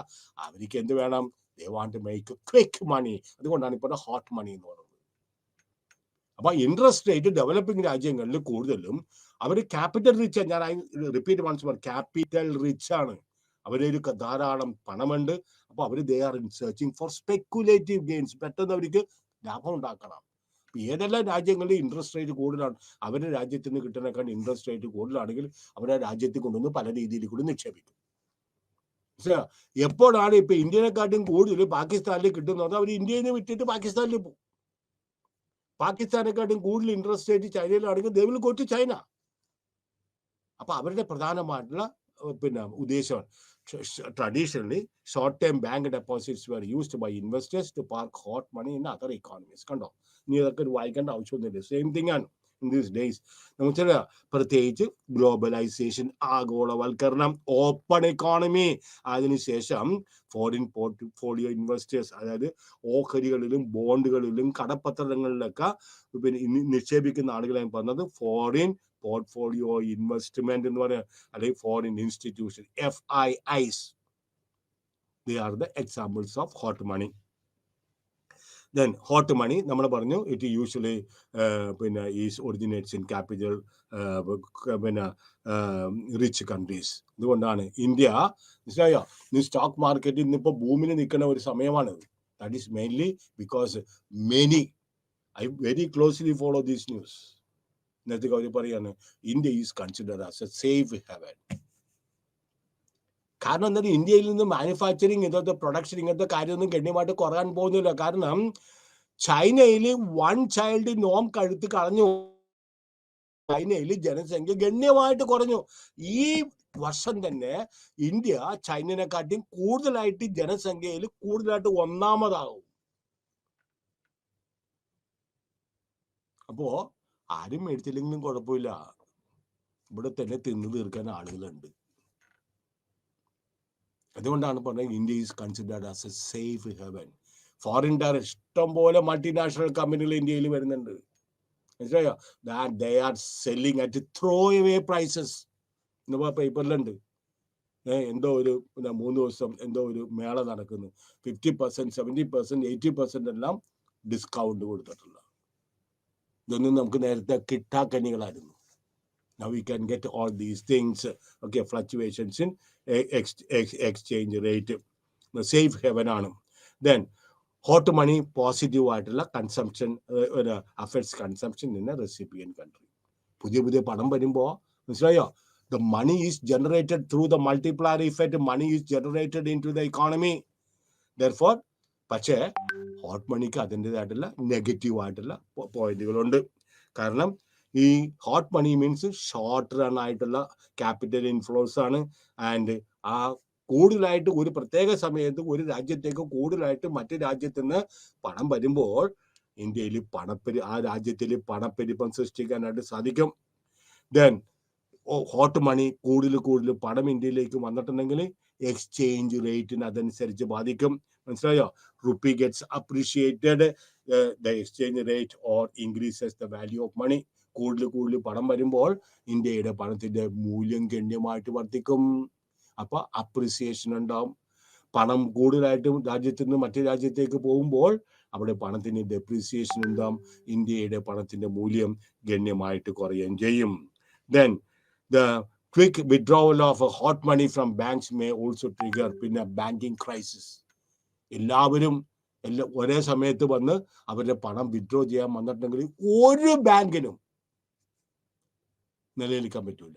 അവർക്ക് എന്ത് വേണം? They want to make quick money. അതുകൊണ്ടാണ് ഇപ്പോൾ ഹോട്ട് മണി എന്ന് പറയുന്നത്. അപ്പൊ ഇൻട്രസ്റ്റ് റേറ്റ് ഡെവലപ്പിംഗ് രാജ്യങ്ങളിൽ കൂടുതലും അവർ ക്യാപിറ്റൽ റിച്ച്, ഞാൻ റിപ്പീറ്റ് വൺസ്, ക്യാപിറ്റൽ റിച്ച് ആണ്. അവരൊരു ധാരാളം പണമുണ്ട്. അപ്പൊ അവർ they are in searching for speculative gains. പെട്ടെന്ന് അവർക്ക് ലാഭം ഉണ്ടാക്കണം. ഏതെല്ലാം രാജ്യങ്ങളിൽ ഇൻട്രസ്റ്റ് റേറ്റ് കൂടുതലാണ്, അവരുടെ രാജ്യത്ത് നിന്ന് കിട്ടുന്നതിനേക്കാൾ ഇൻട്രസ്റ്റ് റേറ്റ് കൂടുതലാണെങ്കിൽ അവരുടെ രാജ്യത്തിൽ കൊണ്ടുവന്ന് പല രീതിയിൽ കൂടി നിക്ഷേപിക്കും. എപ്പോഴാണ് ഇപ്പൊ ഇന്ത്യനെക്കാട്ടും കൂടുതൽ പാകിസ്ഥാനിൽ കിട്ടുന്നത് അവർ ഇന്ത്യയിൽ നിന്ന് വിട്ടിട്ട് പാകിസ്ഥാനിൽ പോകും. പാകിസ്ഥാനെക്കാട്ടും കൂടുതൽ ഇൻട്രസ്റ്റ് റേറ്റ് ചൈനയിലാണെങ്കിൽ they will go to China. അപ്പൊ അവരുടെ പ്രധാനമായിട്ടുള്ള പിന്നെ ഉദ്ദേശമാണ്. Traditionally, short-term bank deposits were used by investors to park hot money in other economies. കണ്ടോ, ഇനി ഇതൊക്കെ വായിക്കേണ്ട ആവശ്യമൊന്നുമില്ല. സെയിം തിങ് ആണ് ഇൻ ദീസ് ഡേയ്സ്. നമുക്ക് പ്രത്യേകിച്ച് ഗ്ലോബലൈസേഷൻ, ആഗോളവൽക്കരണം, ഓപ്പൺ എക്കോണമി, അതിനുശേഷം ഫോറിൻ പോർട്ട്ഫോളിയോ ഇൻവെസ്റ്റേഴ്സ്, അതായത് ഓഹരികളിലും ബോണ്ടുകളിലും കടപ്പത്രങ്ങളിലൊക്കെ പിന്നെ നിക്ഷേപിക്കുന്ന ആളുകളാണ് പറഞ്ഞത് ഫോറിൻ പോർട്ട്ഫോളിയോ ഇൻവെസ്റ്റ്മെന്റ് എന്ന് പറയുക, അല്ലെങ്കിൽ foreign institution, FIIs. They are the examples of hot money. Then hot money നമ്മൾ പറഞ്ഞു, it usually പിന്നെ is originates in capital പിന്നെ rich countries. അതുകൊണ്ടാണ് ഇന്ത്യ മനസ്സിലായോ, ഈ സ്റ്റോക്ക് മാർക്കറ്റിൽ ഇന്നിപ്പോ ഭൂമിയിൽ നിൽക്കുന്ന ഒരു സമയമാണ്. That is mainly because I very closely follow this news. ഇന്നത്തെ കാര്യം പറയാണ്, India is considered as a safe heaven. കാരണം എന്തായാലും ഇന്ത്യയിൽ നിന്ന് മാനുഫാക്ചറിങ്, ഇന്നത്തെ പ്രൊഡക്ഷൻ, ഇങ്ങനത്തെ കാര്യമൊന്നും ഗണ്യമായിട്ട് കുറയാൻ പോകുന്നില്ല. കാരണം ചൈനയിൽ 1 ചൈൽഡ് നോം കഴുത്ത് കളഞ്ഞു. ചൈനയിൽ ജനസംഖ്യ ഗണ്യമായിട്ട് കുറഞ്ഞു. ഈ വർഷം തന്നെ ഇന്ത്യ ചൈനയെക്കാട്ടിയും കൂടുതലായിട്ട് ജനസംഖ്യയിൽ കൂടുതലായിട്ട് ഒന്നാമതാകും. അപ്പോ ആരും മേടിച്ചില്ലെങ്കിലും കുഴപ്പമില്ല, ഇവിടെ തന്നെ തിന്നു തീർക്കാൻ ആളുകളുണ്ട്. അതുകൊണ്ടാണ് പറഞ്ഞത് India is considered as a safe haven. Foreign direct ഇഷ്ടം പോലെ മൾട്ടിനാഷണൽ കമ്പനികൾ ഇന്ത്യയിൽ വരുന്നുണ്ട്. മനസ്സിലായോ? That they are selling at throw away prices. ഇന്ന് പേപ്പറിലുണ്ട്, എന്തോ ഒരു 3 ദിവസം എന്തോ ഒരു മേള നടക്കുന്നു. 50%, 70%, 80% എല്ലാം ഡിസ്കൗണ്ട് കൊടുത്തിട്ടുള്ള. ഇതൊന്നും നമുക്ക് നേരത്തെ കിട്ടാക്കനികളായിരുന്നു. Now we can get all these things, okay, fluctuations in exchange rate. Safe haven ആണ്. Then hot money പോസിറ്റീവ് ആയിട്ടുള്ള consumption affects consumption in A recipient country. പുതിയ പണം വരുമ്പോൾ മനസ്സിലായോ, the money is generated through the multiplier effect. Money is generated into the economy. Therefore, പക്ഷേ ഹോട്ട് മണിക്ക് അതിൻ്റെതായിട്ടുള്ള നെഗറ്റീവ് ആയിട്ടുള്ള പോയിന്റുകളുണ്ട്. കാരണം ഈ hot money means short run ആയിട്ടുള്ള ക്യാപിറ്റൽ ഇൻഫ്ലോസ് ആണ്. ആൻഡ് ആ കൂടുതലായിട്ട് ഒരു പ്രത്യേക സമയത്ത് ഒരു രാജ്യത്തേക്ക് കൂടുതലായിട്ട് മറ്റു രാജ്യത്ത് നിന്ന് പണം വരുമ്പോൾ ഇന്ത്യയിൽ ആ രാജ്യത്തിൽ പണപ്പെരുപ്പം സൃഷ്ടിക്കാനായിട്ട് സാധിക്കും. ദെൻ ഹോട്ട് മണി കൂടുതൽ പണം ഇന്ത്യയിലേക്ക് വന്നിട്ടുണ്ടെങ്കിൽ എക്സ്ചേഞ്ച് റേറ്റിന് അതനുസരിച്ച് ബാധിക്കും. മനസ്സിലായോ? Rupee gets appreciated, the exchange rate or increases the value of money. കൂടുതൽ പണം വരുമ്പോൾ ഇന്ത്യയുടെ പണത്തിന്റെ മൂല്യം ഗണ്യമായിട്ട് വർദ്ധിക്കും. അപ്പൊ അപ്രിസിയേഷൻ ഉണ്ടാവും. പണം കൂടുതലായിട്ടും രാജ്യത്ത് നിന്ന് മറ്റു രാജ്യത്തേക്ക് പോകുമ്പോൾ അവിടെ പണത്തിന് ഡെപ്രീസിയേഷൻ ഉണ്ടാവും. ഇന്ത്യയുടെ പണത്തിന്റെ മൂല്യം ഗണ്യമായിട്ട് കുറയുകയും ചെയ്യും. Then the quick withdrawal of hot money from banks may also trigger പിന്നെ ബാങ്കിങ് ക്രൈസിസ്. എല്ലാവരും ഒരേ സമയത്ത് വന്ന് അവരുടെ പണം വിഡ്രോ ചെയ്യാൻ വന്നിട്ടുണ്ടെങ്കിൽ ഒരു ബാങ്കിനും നിലനിൽക്കാൻ പറ്റൂല.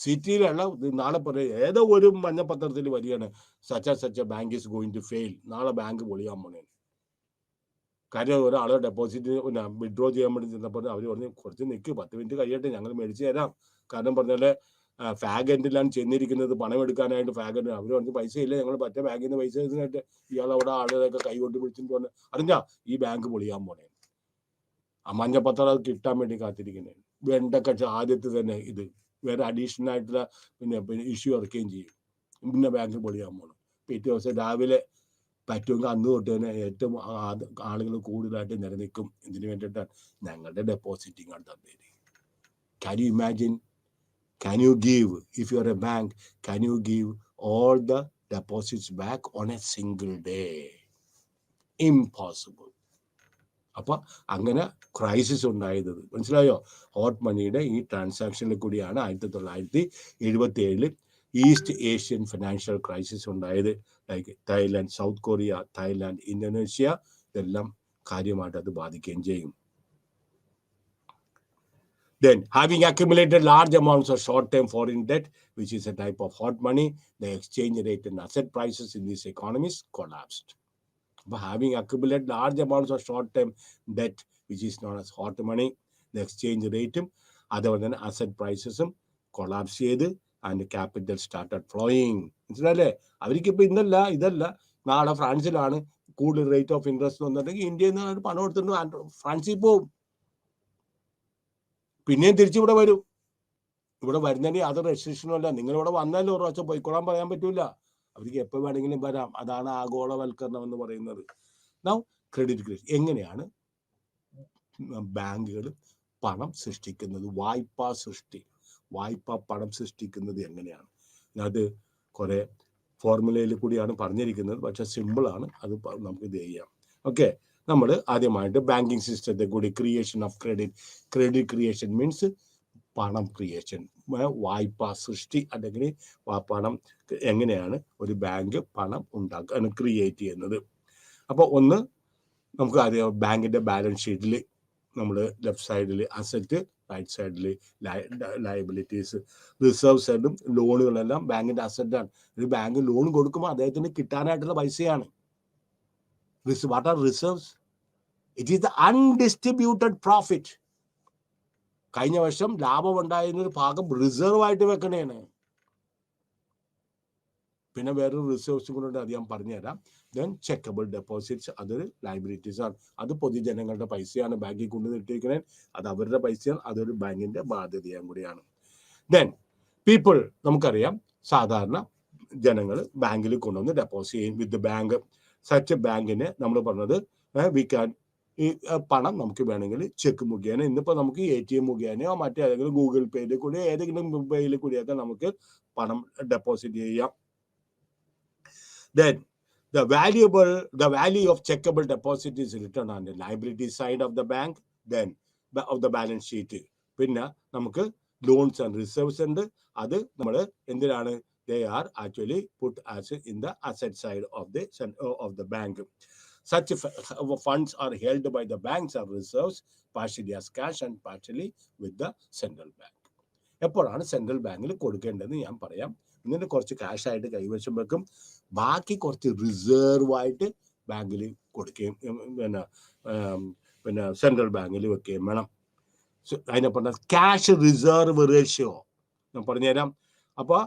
സിറ്റിയിലുള്ള നാളെ പറയാം, ഏതോ ഒരു മഞ്ഞപത്രത്തിൽ വരികയാണ്, such bank is going to fail, നാളെ ബാങ്ക് പൊളിയാൻ പോണേ. കാര്യം ഒരാളെ ഡെപ്പോസിറ്റ് വിഡ്രോ ചെയ്യാൻ വേണ്ടി ചെന്നപ്പോൾ അവർ പറഞ്ഞു കുറച്ച് നിൽക്ക്, 10 മിനിറ്റ് കഴിയട്ടെ, ഞങ്ങൾ മേടിച്ചു തരാം. കാരണം പറഞ്ഞാല് ഫാഗൻറ്റിലാണ് ചെന്നിരിക്കുന്നത് പണം എടുക്കാനായിട്ട്. ഫാഗൻറ്റ് അവർ പറഞ്ഞു പൈസ ഇല്ല, ഞങ്ങൾ മറ്റേ ബാങ്കിൽ നിന്ന് പൈസ എടുത്തിട്ട് ഇയാൾ അവിടെ ആളുകളൊക്കെ കൈകൊണ്ട് പിടിച്ചിട്ട് പറഞ്ഞു അറിഞ്ഞാ ഈ ബാങ്ക് പൊളിയാൻ പോണേ. ആ മഞ്ഞപ്പത്രം അത് കിട്ടാൻ വേണ്ടി കാത്തിരിക്കുന്നേ. വെണ്ടക്ക ആദ്യത്തെ തന്നെ ഇത് വേറെ അഡീഷണൽ ആയിട്ടുള്ള പിന്നെ ഇഷ്യൂ ഇറക്കുകയും ചെയ്യും, പിന്നെ ബാങ്ക് പൊളിയാൻ പോകണം. പിറ്റേ ദിവസം രാവിലെ പറ്റുമെങ്കിൽ അന്ന് തൊട്ട് തന്നെ ഏറ്റവും ആളുകൾ കൂടുതലായിട്ട് നിലനിൽക്കും. ഇതിന് വേണ്ടിയിട്ടാണ് ഞങ്ങളുടെ ഡെപ്പോസിറ്റിങ് ആണ് തന്നേര്. Can you imagine? Can you give, if you are a bank, can you give all the deposits back on a single day? Impossible. അപ്പൊ അങ്ങനെ ക്രൈസിസ് ഉണ്ടായത് മനസ്സിലായോ? ഹോട്ട് മണിയുടെ ഈ ട്രാൻസാക്ഷനിൽ കൂടിയാണ് 1977 ഈസ്റ്റ് ഏഷ്യൻ ഫിനാൻഷ്യൽ ക്രൈസിസ് ഉണ്ടായത്. Like Thailand, south Korea, Thailand, Indonesia, ഇതെല്ലാം കാര്യമായിട്ട് അത് ബാധിക്കുകയും ചെയ്യും. Then, having accumulated large amounts of short-term foreign debt, which is a type of hot money, the exchange rate and asset prices in these economies collapsed. having accumulated large amounts of short-term debt, which is known as hot money, the exchange rate, അതുപോലെ തന്നെ asset prices കൊളാപ്സ് ചെയ്ത് and capital started flowing. മനസ്സിലല്ലേ? അവർക്കിപ്പോൾ ഇതല്ല നാളെ ഫ്രാൻസിലാണ് കൂടുതൽ റേറ്റ് ഓഫ് ഇൻട്രസ്റ്റ് വന്നിട്ടുണ്ടെങ്കിൽ ഇന്ത്യയിൽ നിന്ന് പണം എടുത്തിട്ട് ഫ്രാൻസിൽ പോവും, പിന്നെയും തിരിച്ചിവിടെ വരും. ഇവിടെ വരുന്നതിന് അത് റെസ്ട്രിക്ഷനും അല്ല. നിങ്ങളിവിടെ വന്നാലും ഒരു പ്രാവശ്യം പോയിക്കൊള്ളാൻ പറയാൻ പറ്റൂല. അവർക്ക് എപ്പോൾ വേണമെങ്കിലും വരാം. അതാണ് ആഗോളവൽക്കരണം എന്ന് പറയുന്നത്. നൗ ക്രെഡിറ്റ് ക്രിയേഷൻ എങ്ങനെയാണ് ബാങ്കുകൾ പണം സൃഷ്ടിക്കുന്നത്? വായ്പ പണം സൃഷ്ടിക്കുന്നത് എങ്ങനെയാണ്? അത് കുറെ ഫോർമുലയിൽ കൂടിയാണ് പറഞ്ഞിരിക്കുന്നത്, പക്ഷെ സിമ്പിളാണ്, അത് നമുക്ക് ഇത് ചെയ്യാം. ഓക്കെ, നമ്മൾ ആദ്യമായിട്ട് ബാങ്കിങ് സിസ്റ്റത്തെ കൂടി creation of credit creation means പണം ക്രിയേഷൻ, വായ്പ സൃഷ്ടി, അല്ലെങ്കിൽ പണം എങ്ങനെയാണ് ഒരു ബാങ്ക് പണം ഉണ്ടാക്കാൻ ക്രിയേറ്റ് ചെയ്യുന്നത്. അപ്പോൾ ഒന്ന് നമുക്ക് അറിയാം, ബാങ്കിന്റെ ബാലൻസ് ഷീറ്റിൽ നമ്മൾ ലെഫ്റ്റ് സൈഡിൽ അസറ്റ്, റൈറ്റ് സൈഡിൽ ലയബിലിറ്റീസ്, റിസർവ് സൈഡും ലോണുകളെല്ലാം ബാങ്കിന്റെ അസറ്റാണ്. ഒരു ബാങ്ക് ലോൺ കൊടുക്കുമ്പോൾ അദ്ദേഹത്തിന് കിട്ടാനായിട്ടുള്ള പൈസയാണ്. What are reserves? It is the undistributed profit. കഴിഞ്ഞ വർഷം ലാഭം ഉണ്ടായിരുന്നൊരു ഭാഗം റിസർവ് ആയിട്ട് വെക്കണേണ്. പിന്നെ വേറൊരു റിസർവ്സും കൂടെ അത് ഞാൻ പറഞ്ഞുതരാം. ദെൻ ചെക്കബിൾ ഡെപ്പോസിറ്റ്സ്, അതൊരു ലയബിലിറ്റീസ് ആണ്. അത് പൊതുജനങ്ങളുടെ പൈസയാണ് ബാങ്കിൽ കൊണ്ടുവന്നിട്ടിരിക്കുന്നത്. അത് അവരുടെ പൈസയാണ്, അതൊരു ബാങ്കിന്റെ ബാധ്യതയും കൂടിയാണ്. ദെൻ പീപ്പിൾ, നമുക്കറിയാം സാധാരണ ജനങ്ങൾ ബാങ്കിൽ കൊണ്ടുവന്ന് ഡെപ്പോസിറ്റ് ചെയ്യും വിത്ത് ബാങ്ക്. സച്ച് ബാങ്കിന് നമ്മൾ പറഞ്ഞത് വി ക്യാൻ, ഈ പണം നമുക്ക് വേണമെങ്കിൽ ചെക്ക് മുഖേന, ഇന്നിപ്പോൾ നമുക്ക് ATM മുഖേനയോ മറ്റേതെങ്കിലും ഗൂഗിൾ പേയിൽ കൂടി ഏതെങ്കിലും മൊബൈലിൽ കൂടിയൊക്കെ നമുക്ക് പണം ഡെപ്പോസിറ്റ് ചെയ്യാം. Then the value of checkable deposit is written on the liability side of the bank, then of the balance sheet. പിന്നെ നമുക്ക് ലോൺസ് ആൻഡ് റിസർവ്സ് ഉണ്ട്. അത് നമ്മൾ എന്തിനാണ്? they are actually put as in the asset side of the bank. Such funds are held by the banks or reserves, partially as cash and partially with the central bank. എപ്പോഴാണ് സെൻട്രൽ ബാങ്കിൽ കൊടുക്കേണ്ടതെന്ന് ഞാൻ പറയാം. എന്നിട്ട് കുറച്ച് ക്യാഷ് ആയിട്ട് കൈവശം വെക്കും, ബാക്കി കുറച്ച് റിസർവ് ആയിട്ട് ബാങ്കിൽ കൊടുക്കുകയും പിന്നെ സെൻട്രൽ ബാങ്കിൽ വെക്കുകയും വേണം. അതിനെ പറഞ്ഞ ക്യാഷ് റിസർവ് റേഷ്യോ ഞാൻ പറഞ്ഞുതരാം. അപ്പോൾ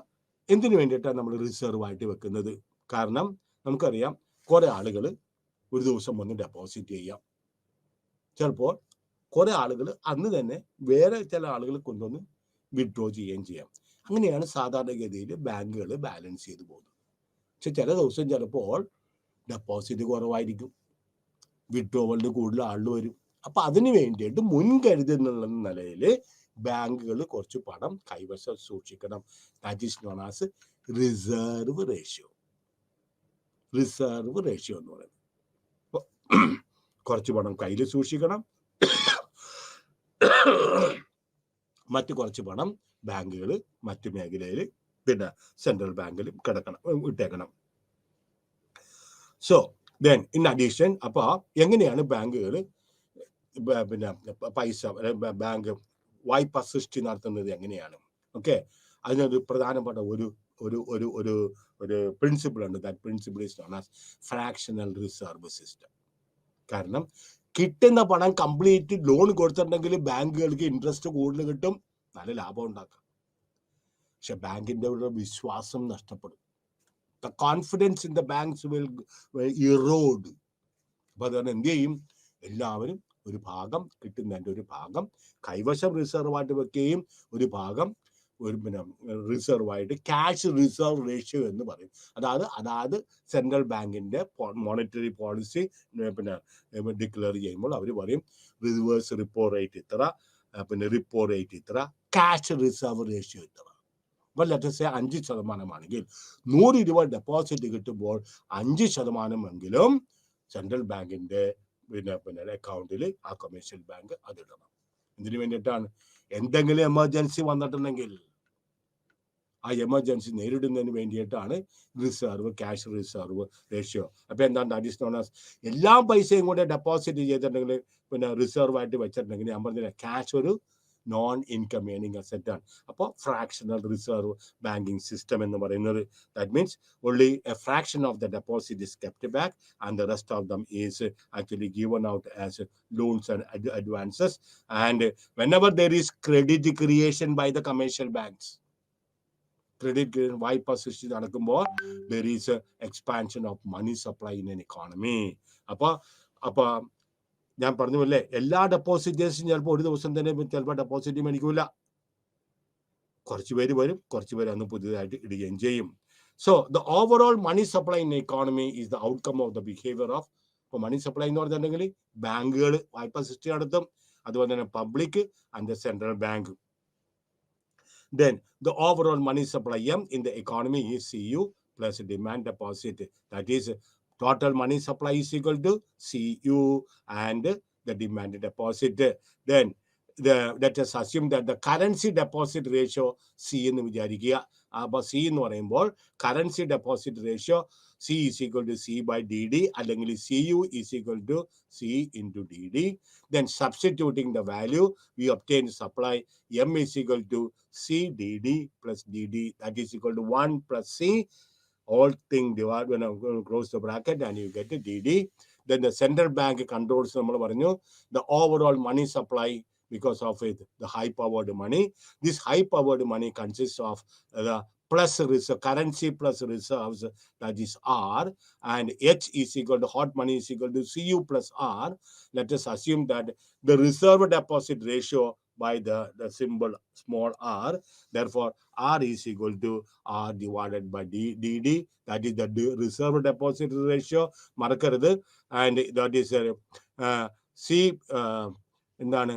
എന്തിനു വേണ്ടിയിട്ടാണ് നമ്മൾ റിസർവ് ആയിട്ട് വെക്കുന്നത്? കാരണം നമുക്കറിയാം കുറെ ആളുകൾ ഒരു ദിവസം വന്ന് ഡെപ്പോസിറ്റ് ചെയ്യാം. ചിലപ്പോൾ കുറെ ആളുകൾ അന്ന് തന്നെ വേറെ ചില ആളുകൾ കൊണ്ടുവന്ന് വിഡ്രോ ചെയ്യുകയും ചെയ്യാം. അങ്ങനെയാണ് സാധാരണഗതിയിൽ ബാങ്കുകൾ ബാലൻസ് ചെയ്ത് പോകുന്നത്. പക്ഷെ ചില ദിവസം ചിലപ്പോൾ ഡെപ്പോസിറ്റ് കുറവായിരിക്കും, വിഡ്രോവലിന് കൂടുതൽ ആളുകൾ വരും. അപ്പൊ അതിന് വേണ്ടിയിട്ട് മുൻകരുതെന്നുള്ള നിലയിൽ ബാങ്കുകൾ കുറച്ച് പണം കൈവശം സൂക്ഷിക്കണം. That is known as reserve ratio. Reserve ratio എന്ന് പറയുന്നത് കുറച്ച് പണം കയ്യിൽ സൂക്ഷിക്കണം, മറ്റു കുറച്ച് പണം ബാങ്കുകൾ മറ്റു മേഖലയിൽ പിന്നെ സെൻട്രൽ ബാങ്കിൽ ഇട്ടേക്കണം. സോ ദെൻ ഇൻ അഡീഷൻ, അപ്പൊ എങ്ങനെയാണ് ബാങ്കുകൾ പിന്നെ പൈസ ബാങ്ക് വായ്പ സൃഷ്ടി നടത്തുന്നത് എങ്ങനെയാണ്? ഓക്കെ, അതിനൊരു പ്രധാനപ്പെട്ട ഒരു ഒരു ഒരു ഒരു ഒരു പ്രിൻസിപ്പിൾ ഉണ്ട്. That principle is known as fractional reserve system. കാരണം കിട്ടുന്ന പണം കംപ്ലീറ്റ് ലോൺ കൊടുത്തിട്ടുണ്ടെങ്കിൽ ബാങ്കുകൾക്ക് ഇൻട്രസ്റ്റ് കൂടുതൽ കിട്ടും, നല്ല ലാഭം ഉണ്ടാക്കാം. പക്ഷെ ബാങ്കിന്റെ ഒരു വിശ്വാസം നഷ്ടപ്പെടും. The confidence in the banks will erode. അപ്പൊ അതുകൊണ്ട് എന്ത് ചെയ്യും? എല്ലാവരും ഒരു ഭാഗം കിട്ടുന്നതിന്റെ ഒരു ഭാഗം കൈവശം റിസർവ് ആയിട്ട് വെക്കുകയും ഒരു ഭാഗം പിന്നെ റിസർവ് ആയിട്ട് ക്യാഷ് റിസർവ് റേഷ്യോ എന്ന് പറയും. അതായത് സെൻട്രൽ ബാങ്കിന്റെ മോണിറ്ററി പോളിസി പിന്നെ ഡിക്ലെയർ ചെയ്യുമ്പോൾ അവർ പറയും റിവേഴ്സ് റിപ്പോ റേറ്റ് ഇത്ര, പിന്നെ റിപ്പോ റേറ്റ് ഇത്ര, ക്യാഷ് റിസർവ് റേഷ്യോ ഇത്ര. അപ്പോൾ ലെറ്റസ് 5% 100 രൂപ ഡെപ്പോസിറ്റ് കിട്ടുമ്പോൾ 5% സെൻട്രൽ ബാങ്കിന്റെ പിന്നെ അക്കൗണ്ടിൽ ആ കൊമേഴ്ഷ്യൽ ബാങ്ക് അതിടണം. ഇതിനു വേണ്ടിയിട്ടാണ് എന്തെങ്കിലും എമർജൻസി വന്നിട്ടുണ്ടെങ്കിൽ ആ എമർജൻസി നേരിടുന്നതിന് വേണ്ടിയിട്ടാണ് റിസർവ് ക്യാഷ് റിസർവ് റേഷ്യോ. അപ്പൊ എന്താണ് അഡീഷണൽ എല്ലാ പൈസയും കൂടെ ഡെപ്പോസിറ്റ് ചെയ്തിട്ടുണ്ടെങ്കിൽ പിന്നെ റിസർവ് ആയിട്ട് വെച്ചിട്ടുണ്ടെങ്കിൽ ഞാൻ പറഞ്ഞില്ല ക്യാഷ് ഒരു non-income earning asset ആണ്. അപ്പോൾ fractional reserve banking system എന്ന് പറയുന്നത്, that means only a fraction of the deposit is kept back and the rest of them is actually given out as loans and advances. And whenever there is credit creation by the commercial banks, credit വായ്പ സൃഷ്ടി നടക്കുമ്പോൾ there is a expansion of money supply in an economy. അപ്പൊ ഞാൻ പറഞ്ഞല്ലേ, എല്ലാ ഡെപ്പോസിറ്റേഴ്സും ചിലപ്പോൾ ഒരു ദിവസം തന്നെ ചിലപ്പോൾ ഡെപ്പോസിറ്റ് മേടിക്കൂല. കുറച്ച് പേര് വരും, കുറച്ച് പേര് അന്ന് പുതിയതായിട്ട് ഇടുകയും ചെയ്യും. So the overall money supply in economy is the outcome of the behaviour of, ഇപ്പോൾ മണി സപ്ലൈ എന്ന് പറഞ്ഞിട്ടുണ്ടെങ്കിൽ ബാങ്കുകൾ വായ്പ സൃഷ്ടി നടത്തും, അതുപോലെ തന്നെ public and the central bank. Then the overall money supply M in the economy is CU plus demand deposit. That is, total money supply is equal to CU and the demand deposit. Then let us assume that the currency deposit ratio C എന്ന് വിചാരിക്കുക. അപ്പോൾ C എന്ന് പറയുമ്പോൾ currency deposit ratio C is equal to C by DD, അല്ലെങ്കിൽ CU is equal to C into DD. Then substituting the value, we obtain supply M is equal to C DD plus DD, that is equal to 1 plus C, all thing divided when I close the bracket and you get the DD. Then the central bank controls the overall money supply because of it, the high-powered money. This high-powered money consists of the plus reserve, currency plus reserves, that is R, and H is equal to hot money is equal to CU plus R. Let us assume that the reserve deposit ratio by the symbol small r, therefore R is equal to R divided by DD, that is the reserve deposit ratio, മറക്കരുത്. And that is C എന്താണ്,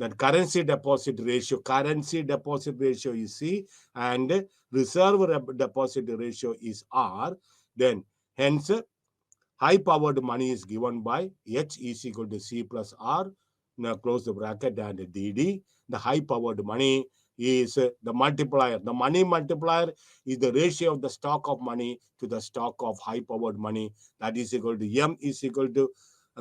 that currency deposit ratio is C and reserve deposit ratio is R. Then hence high powered money is given by H is equal to C plus R. Now close the bracket and DD. The high powered money is the multiplier. The money multiplier is the ratio of the stock of money to the stock of high powered money. That is equal to M is equal to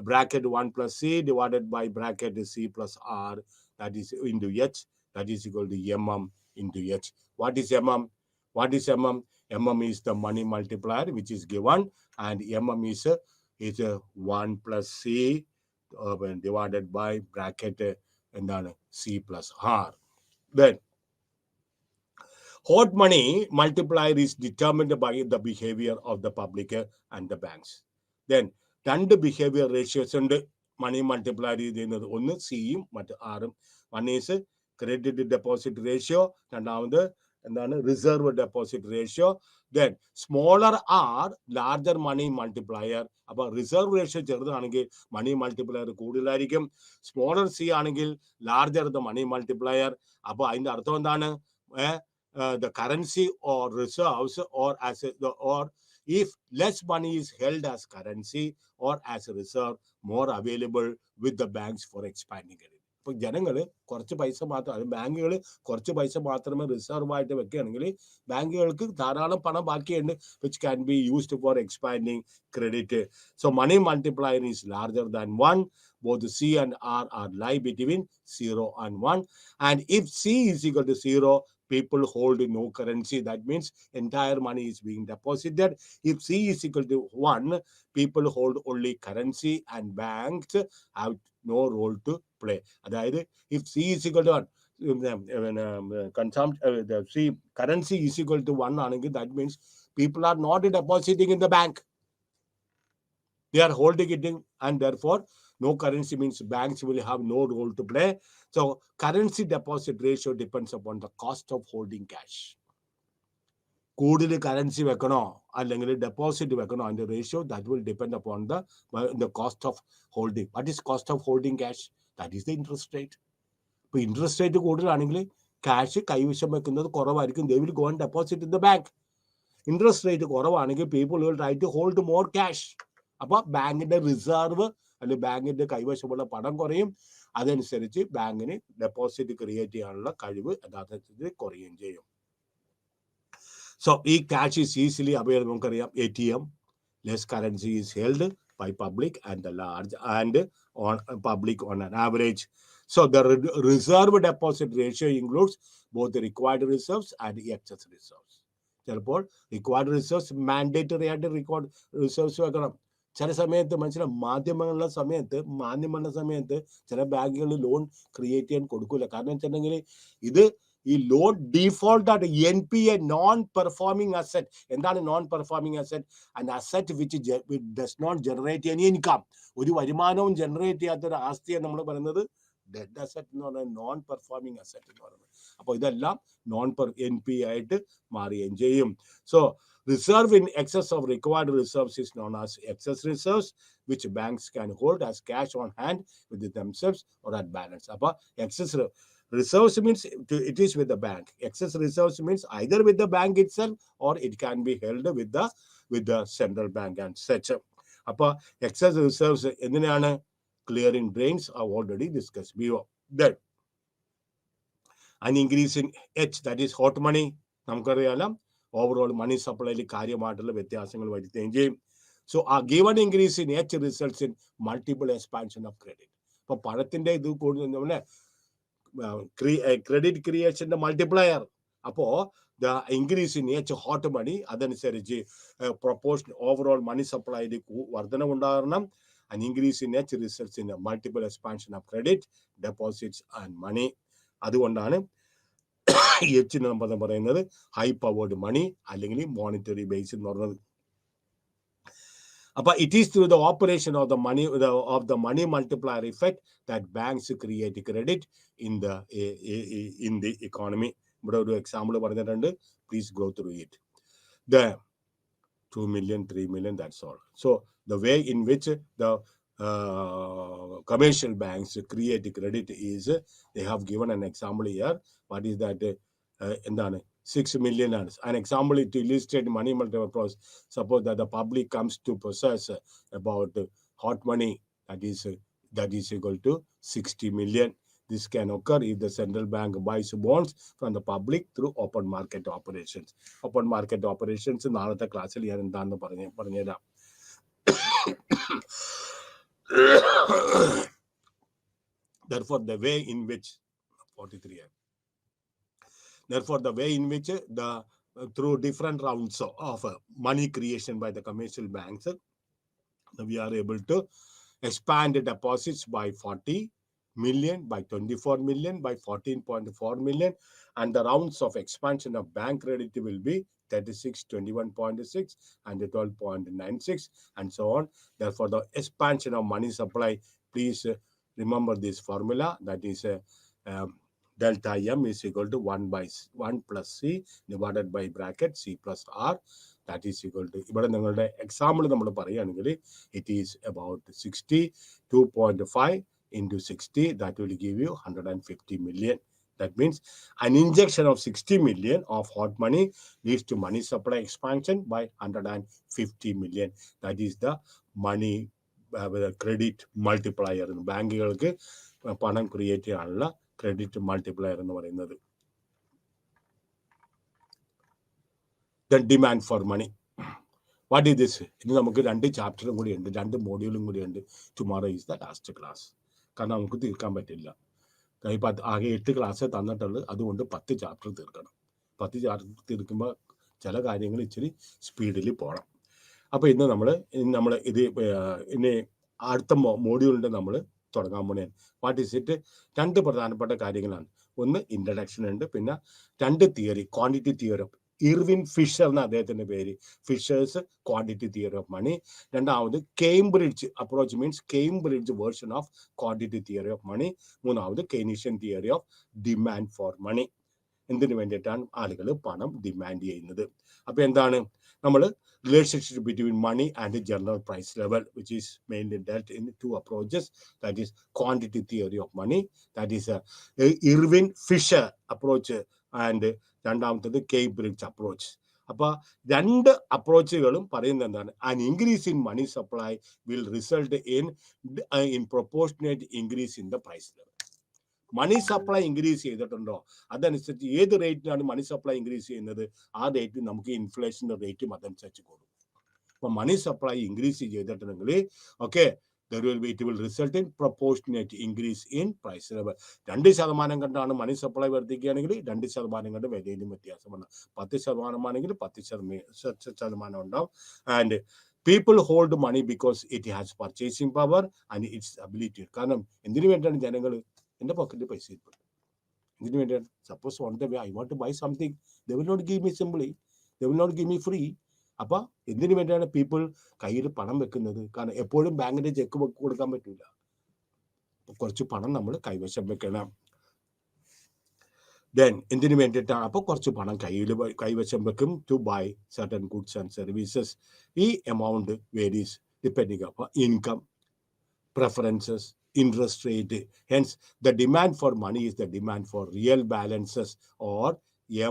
bracket 1 plus C divided by bracket C plus R, that is into H, that is equal to MM into H. What is MM? What is MM? MM is the money multiplier which is given, and MM is 1 plus C divided by bracket C plus R. Then hot money multiplier is determined by the behavior of the public and the banks. Then രണ്ട് ബിഹേവിയർ റേഷ്യോസ് ഉണ്ട് മണി മൾട്ടിപ്ലൈ ചെയ്യുന്നത്. ഒന്ന് സിയും മറ്റ് ആറും. One is credit deposit ratio, രണ്ടാമത് എന്താണ് reserve deposit ratio. Then smaller are larger money multiplier. അപ്പൊ റിസർവ് റേഷ്യോ ചെറുതാണെങ്കിൽ മണി മൾട്ടിപ്ലയർ കൂടുതലായിരിക്കും. സ്മോളർ സി ആണെങ്കിൽ ലാർജർ ദ മണി മൾട്ടിപ്ലയർ. അപ്പൊ അതിന്റെ അർത്ഥം എന്താണ്? The currency or reserves or as or if less money is held as currency or as a reserve, more available with the banks for expanding it. ഇപ്പൊ ജനങ്ങൾ കുറച്ച് പൈസ മാത്രം, ബാങ്കുകൾ കുറച്ച് പൈസ മാത്രമേ റിസർവ് ആയിട്ട് വെക്കുകയാണെങ്കിൽ ബാങ്കുകൾക്ക് ധാരാളം പണം ബാക്കിയുണ്ട്, which can be used for expanding credit. So money multiplier is larger than 1. Both C and R are lie between 0 and 1. And if C is equal to 0, people hold no currency. That means entire money is being deposited. If C is equal to 1, people hold only currency and banks have no role to play. അതായത് if C is equal to 1, currency is equal to 1 ആണെങ്കിൽ that means people are not depositing in the bank. They are holding it in, and therefore no currency means banks will have no role to play. So currency deposit ratio depends upon the cost of holding cash. കൂടുതൽ കറൻസി വെക്കണോ അല്ലെങ്കിൽ ഡെപ്പോസിറ്റ് വെക്കണോ അതിന്റെ ratio, that will depend upon the cost of holding. What is cost of holding cash? That is the interest rate. ഇപ്പൊ ഇൻട്രസ്റ്റ് റേറ്റ് കൂടുതലാണെങ്കിൽ ക്യാഷ് കൈവശം വെക്കുന്നത് കുറവായിരിക്കും. They will go and deposit in the bank. Interest rate കുറവാണെങ്കിൽ people will try to hold more cash. അപ്പൊ ബാങ്കിന്റെ റിസർവ് അല്ലെങ്കിൽ ബാങ്കിന്റെ കൈവശമുള്ള പണം കുറയും. അതനുസരിച്ച് ബാങ്കിന് ഡെപ്പോസിറ്റ് ക്രിയേറ്റ് ചെയ്യാനുള്ള കഴിവ് യഥാർത്ഥത്തിൽ കുറയുകയും ചെയ്യും. സോ ഈ ക്യാഷ് ഈസ് ഈസിലി അവൈലബിൾ. നമുക്കറിയാം ATM, less currency is held by public and the large, and on public on an average. So the reserve deposit ratio includes both the required reserves and the excess reserves. ചിലപ്പോൾ റിക്വയർഡ് റിസർവ്സ് മാൻഡേറ്ററി ആയിട്ട് റിസർവ്സ് വെക്കണം. ചില സമയത്ത് മനസ്സിലാവും, മാധ്യമങ്ങളുടെ സമയത്ത് ചില ബാങ്കുകൾ ലോൺ ക്രിയേറ്റ് ചെയ്യാൻ കൊടുക്കില്ല. കാരണം വെച്ചിട്ടുണ്ടെങ്കിൽ ഇത് ഈ ലോൺ ഡീഫോൾട്ട് ആയിട്ട് NPA, നോൺ പെർഫോമിംഗ് അസറ്റ്. എന്താണ് non performing asset? And asset which does not generate any income. ഒരു വരുമാനവും ജനറേറ്റ് ചെയ്യാത്ത ഒരു ആസ്തിയെ നമ്മൾ പറയുന്നത് ഡെഡ് അസറ്റ് എന്ന് പറയുന്നത്, നോൺ പെർഫോമിംഗ് അസറ്റ് എന്ന് പറയുന്നത്. അപ്പോൾ ഇതെല്ലാം NPA ആയിട്ട് മാറുകയും ചെയ്യും. So reserve in excess of required reserves is known as excess reserves, which banks can hold as cash on hand with themselves or at balance. Appa excess reserves means it is with the bank. Excess reserves means either with the bank itself or it can be held with the central bank and such. Appa excess reserves engineyana clearing drains are already discussed before. Then an increase in H, that is hot money, നമുക്കറിയാം ഓവറോൾ മണി സപ്ലൈയിൽ കാര്യമായിട്ടുള്ള വ്യത്യാസങ്ങൾ വരുത്തുകയും ചെയ്യും. സോ ആ given increase in H results in multiple expansion of credit. അപ്പൊ പണത്തിന്റെ ഇത് കൂടുതൽ ക്രെഡിറ്റ് ക്രിയേഷന്റെ മൾട്ടിപ്ലയർ. അപ്പോ the increase in H hot money, അതനുസരിച്ച് പ്രൊപ്പോർഷൻ ഓവറോൾ മണി സപ്ലൈയിൽ വർധനവുണ്ടാകണം. An increase in H results in a multiple expansion of credit, deposits and money. അതുകൊണ്ടാണ് H നമ്മൾ പറയുന്നത് ഹൈ പവേർഡ് മണി അല്ലെങ്കിൽ മോണിറ്ററി ബേസ് എന്ന് പറയുന്നത്. അപ്പൊ it is through the operation of the money multiplier effect that banks create credit in the economy. ഇവിടെ ഒരു എക്സാമ്പിൾ പറഞ്ഞിട്ടുണ്ട്. Please go through it. The 2 million, 3 million, that's all. So the way in which the commercial banks create credit is, they have given an example here. What is that? 6 million. An example to illustrate money multiplier process. Suppose that the public comes to possess about hot money, that is equal to 60 million. This can occur if the central bank buys bonds from the public through open market operations. Open market operations നാളത്തെ ക്ലാസ്സിൽ ഞാൻ എന്താണെന്ന് പറഞ്ഞുതരാം. Therefore, the way in which 43. Therefore, the way in which through different rounds of money creation by the commercial banks, we are able to expand deposits by 40 million, by 24 million, by 14.4 million, and the rounds of expansion of bank credit will be 36, 21.6, and 12.96, and so on. Therefore, the expansion of money supply, please remember this formula, that is delta M is equal to 1 plus C divided by bracket C plus R. That is equal to, ഇവിടെ നിങ്ങളുടെ എക്സാമ്പിൾ നമ്മൾ പറയുകയാണെങ്കിൽ it is about 62.5 into 60, that will give you 150 million. That means an injection of 60 million of hot money leads to money supply expansion by 150 million. That is the money credit multiplier. ബാങ്കുകൾക്ക് പണം ക്രിയേറ്റ് ചെയ്യാനുള്ള ക്രെഡിറ്റ് മൾട്ടിപ്ലയർ എന്ന് പറയുന്നത്. The demand for money. What is this? ഇനി നമുക്ക് 2 ചാപ്റ്ററും കൂടി ഉണ്ട്, 2 മോഡ്യൂളും കൂടി ഉണ്ട്. Tomorrow is the last class. കാരണം നമുക്ക് തീർക്കാൻ പറ്റില്ല. ഇപ്പം ആകെ 8 ക്ലാസ് തന്നിട്ടുള്ളൂ. അതുകൊണ്ട് 10 ചാപ്റ്റർ തീർക്കണം. 10 ചാപ്റ്റർ തീർക്കുമ്പോൾ ചില കാര്യങ്ങൾ ഇച്ചിരി സ്പീഡിൽ പോകണം. അപ്പോൾ ഇന്ന് നമ്മൾ ഇത് ഇനി അടുത്ത മോഡ്യൂളിൻ്റെ നമ്മൾ തുടങ്ങാൻ പോണേ. What is it? 2 പ്രധാനപ്പെട്ട കാര്യങ്ങളാണ്. ഒന്ന് ഇൻട്രഡക്ഷൻ ഉണ്ട്, പിന്നെ 2 theory, quantity theory of Irving Fisher എന്ന അദ്ദേഹത്തിന്റെ പേര്, Fisher's quantity theory of money. രണ്ടാമത് Cambridge approach, means Cambridge version of quantity theory of money. മൂന്നാമത് Keynesian theory of demand for money. എന്തിനു വേണ്ടിയിട്ടാണ് ആളുകൾ പണം ഡിമാൻഡ് ചെയ്യുന്നത്? അപ്പൊ എന്താണ് നമ്മൾ relationship between money and the general price level, which is mainly dealt in 2 approaches, that is quantity theory of money, that is Irvin Fisher approach, and രണ്ടാമത്തത് കേംബ്രിഡ്ജ് അപ്രോച്ച്. അപ്പൊ 2 അപ്രോച്ചുകളും പറയുന്നത് എന്താണ്? an increase in money supply will result in proportionate increase in the price level. Money supply increase ചെയ്തിട്ടുണ്ടോ അതനുസരിച്ച് ഏത് റേറ്റിനാണ് മണി സപ്ലൈ ഇൻക്രീസ് ചെയ്യുന്നത് ആ റേറ്റ് നമുക്ക് ഇൻഫ്ലേഷന്റെ റേറ്റും അതനുസരിച്ച് കൊടുക്കും. അപ്പൊ മണി സപ്ലൈ ഇൻക്രീസ് ചെയ്തിട്ടുണ്ടെങ്കിൽ okay it will result in proportionate increase in price level. 2% കണ്ടാണ് മണി സപ്ലൈ വർദ്ധിക്കുകയാണെങ്കിൽ 2% കണ്ട് വിലയിലും വ്യത്യാസമാണ്. 10% 10% ഉണ്ടാവും. And people hold money because it has purchasing power and its ability. കാരണം എന്തിനു വേണ്ടിയാണ് ജനങ്ങൾ എൻ്റെ പോക്കറ്റിൽ പൈസ ഇരിപ്പുണ്ട്? എന്തിനു വേണ്ടിയാണ്? Suppose on the way I want to buy something, they will not give me simply, they will not give me free. അപ്പൊ എന്തിനു വേണ്ടിയാണ് പീപ്പിൾ കയ്യിൽ പണം വെക്കുന്നത്? കാരണം എപ്പോഴും ബാങ്കിന്റെ ചെക്ക് കൊടുക്കാൻ പറ്റില്ല. കുറച്ച് പണം നമ്മൾ കൈവശം വെക്കണം. ദെൻ എന്തിനു വേണ്ടിയിട്ടാണ്? അപ്പോൾ കുറച്ച് പണം കൈവശം വെക്കും to buy certain goods and services. ഈ amount varies depending upon income, preferences, interest rate. Hence, the demand for money is the demand for real balances, or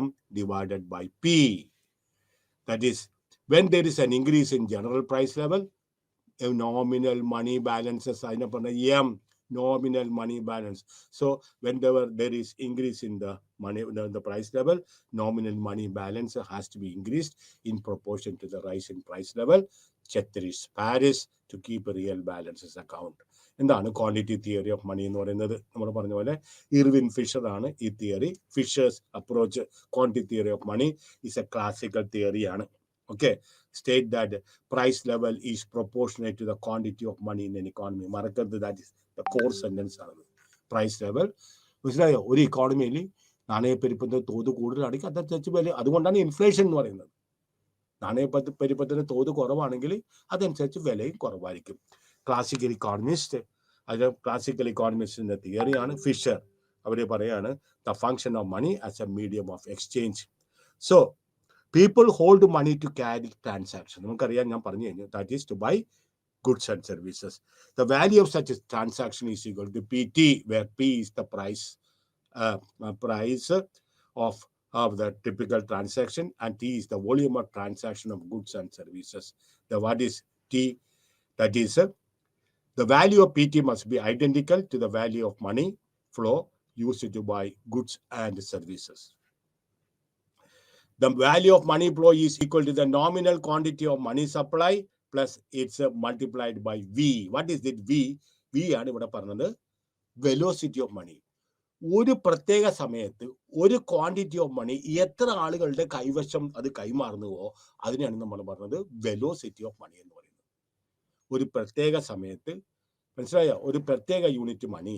M divided by P. That is, when there is an increase in general price level, nominal money balances are M, nominal money balance. So whenever there is increase in the money, the price level, nominal money balance has to be increased in proportion to the rise in price level. Ceteris Paris to keep a real balances account. എന്താണ് ക്വാണ്ടിറ്റി തിയറി ഓഫ് മണി എന്ന് പറയുന്നത്? നമ്മൾ പറഞ്ഞ പോലെ ഇർവിൻ ഫിഷർ ആണ് ഈ തിയറി. Fisher's approach quantity theory of money is a classical തിയറിയാണ്. Okay, state that price level is proportionate to the quantity of money in an economy. മറക്കരുത്, that is the core sentence ആണ്. പ്രൈസ് ലെവൽ മനസ്സിലായോ? ഒരു ഇക്കോണമിയിൽ നാണയപ്പെരുപ്പത്തിന്റെ തോത് കൂടുതലാണെങ്കിൽ അതനുസരിച്ച് വില, അതുകൊണ്ടാണ് ഇൻഫ്ലേഷൻ എന്ന് പറയുന്നത്. നാണയപ്പെരുപ്പത്തിന്റെ തോത് കുറവാണെങ്കിൽ അതനുസരിച്ച് വിലയും കുറവായിരിക്കും. ക്ലാസിക്കൽ ഇക്കോണമിസ്റ്റ്, അത് ക്ലാസിക്കൽ ഇക്കോണമിസ്റ്റിന്റെ തിയറിയാണ്. ഫിഷർ അവർ പറയാണ് the function of money as a medium of exchange. So people hold money to carry transaction. നമുക്കറിയാം, ഞാൻ പറഞ്ഞു കഴിഞ്ഞു, that is to buy goods and services. The value of such a transaction is equal to PT, where P is the price of the typical transaction, and T is the volume of transaction of goods and services. What is T? That is, the value of PT must be identical to the value of money flow used to buy goods and services. The value of money flow is equal to the nominal quantity of money supply plus it's multiplied by V. What is it? V ആണ് ഇവിടെ പറഞ്ഞത് വെലോസിറ്റി ഓഫ് മണി. ഒരു പ്രത്യേക സമയത്ത് ഒരു ക്വാണ്ടിറ്റി ഓഫ് മണി എത്ര ആളുകളുടെ കൈവശം അത് കൈമാറുന്നുവോ അതിനെയാണ് നമ്മൾ പറഞ്ഞത് വെലോസിറ്റി ഓഫ് മണി എന്ന് പറയുന്നത്. ഒരു പ്രത്യേക സമയത്ത്, മനസ്സിലായോ, ഒരു പ്രത്യേക യൂണിറ്റ് മണി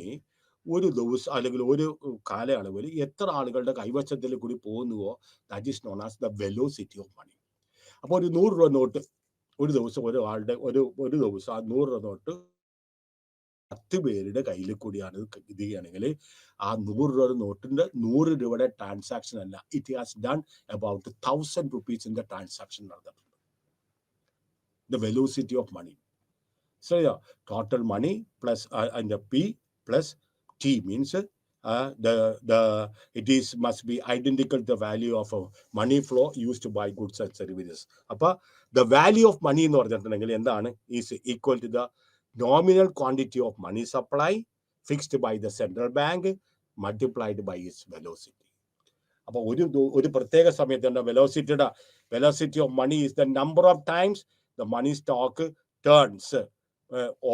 ഒരു ദിവസം അല്ലെങ്കിൽ ഒരു കാലയളവിൽ എത്ര ആളുകളുടെ കൈവശത്തിൽ കൂടി പോകുന്നുവോ that is known as the velocity of money. അപ്പോൾ ഒരു 100 രൂപ നോട്ട് ഒരു ദിവസം ഒരാളുടെ ഒരു ദിവസം ആ 100 രൂപ നോട്ട് 10 പേരുടെ കയ്യിൽ കൂടിയാണ് ഇത് ചെയ്യുകയാണെങ്കിൽ ആ 100 രൂപയുടെ നോട്ടിന്റെ 100 രൂപയുടെ ട്രാൻസാക്ഷൻ അല്ല, it has done about 1000 rupees in the transaction നടന്നിട്ടുണ്ട്. The velocity of money. So yeah, total money plus and the P plus T means must be identical to the value of money flow used to buy goods and services. Appa the value of money എന്ന് പറഞ്ഞിട്ടുണ്ടെങ്കിൽ എന്താണ്? is equal to the nominal quantity of money supply fixed by the central bank multiplied by its velocity. അപ്പൊ ഒരു പ്രത്യേക സമയത്ത് velocity of money is the number of times the money stock turns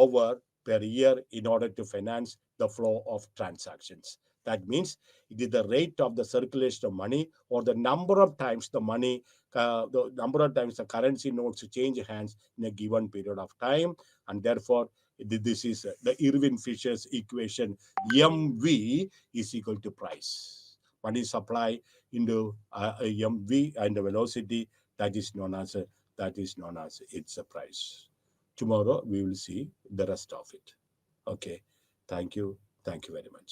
over per year in order to finance the flow of transactions. That means it is the rate of the circulation of money or the number of times the currency notes change hands in a given period of time. And therefore, this is the Irvin Fisher's equation. MV is equal to price. Money supply into MV and the velocity that is known as its a price. Tomorrow we will see the rest of it. Okay, thank you very much.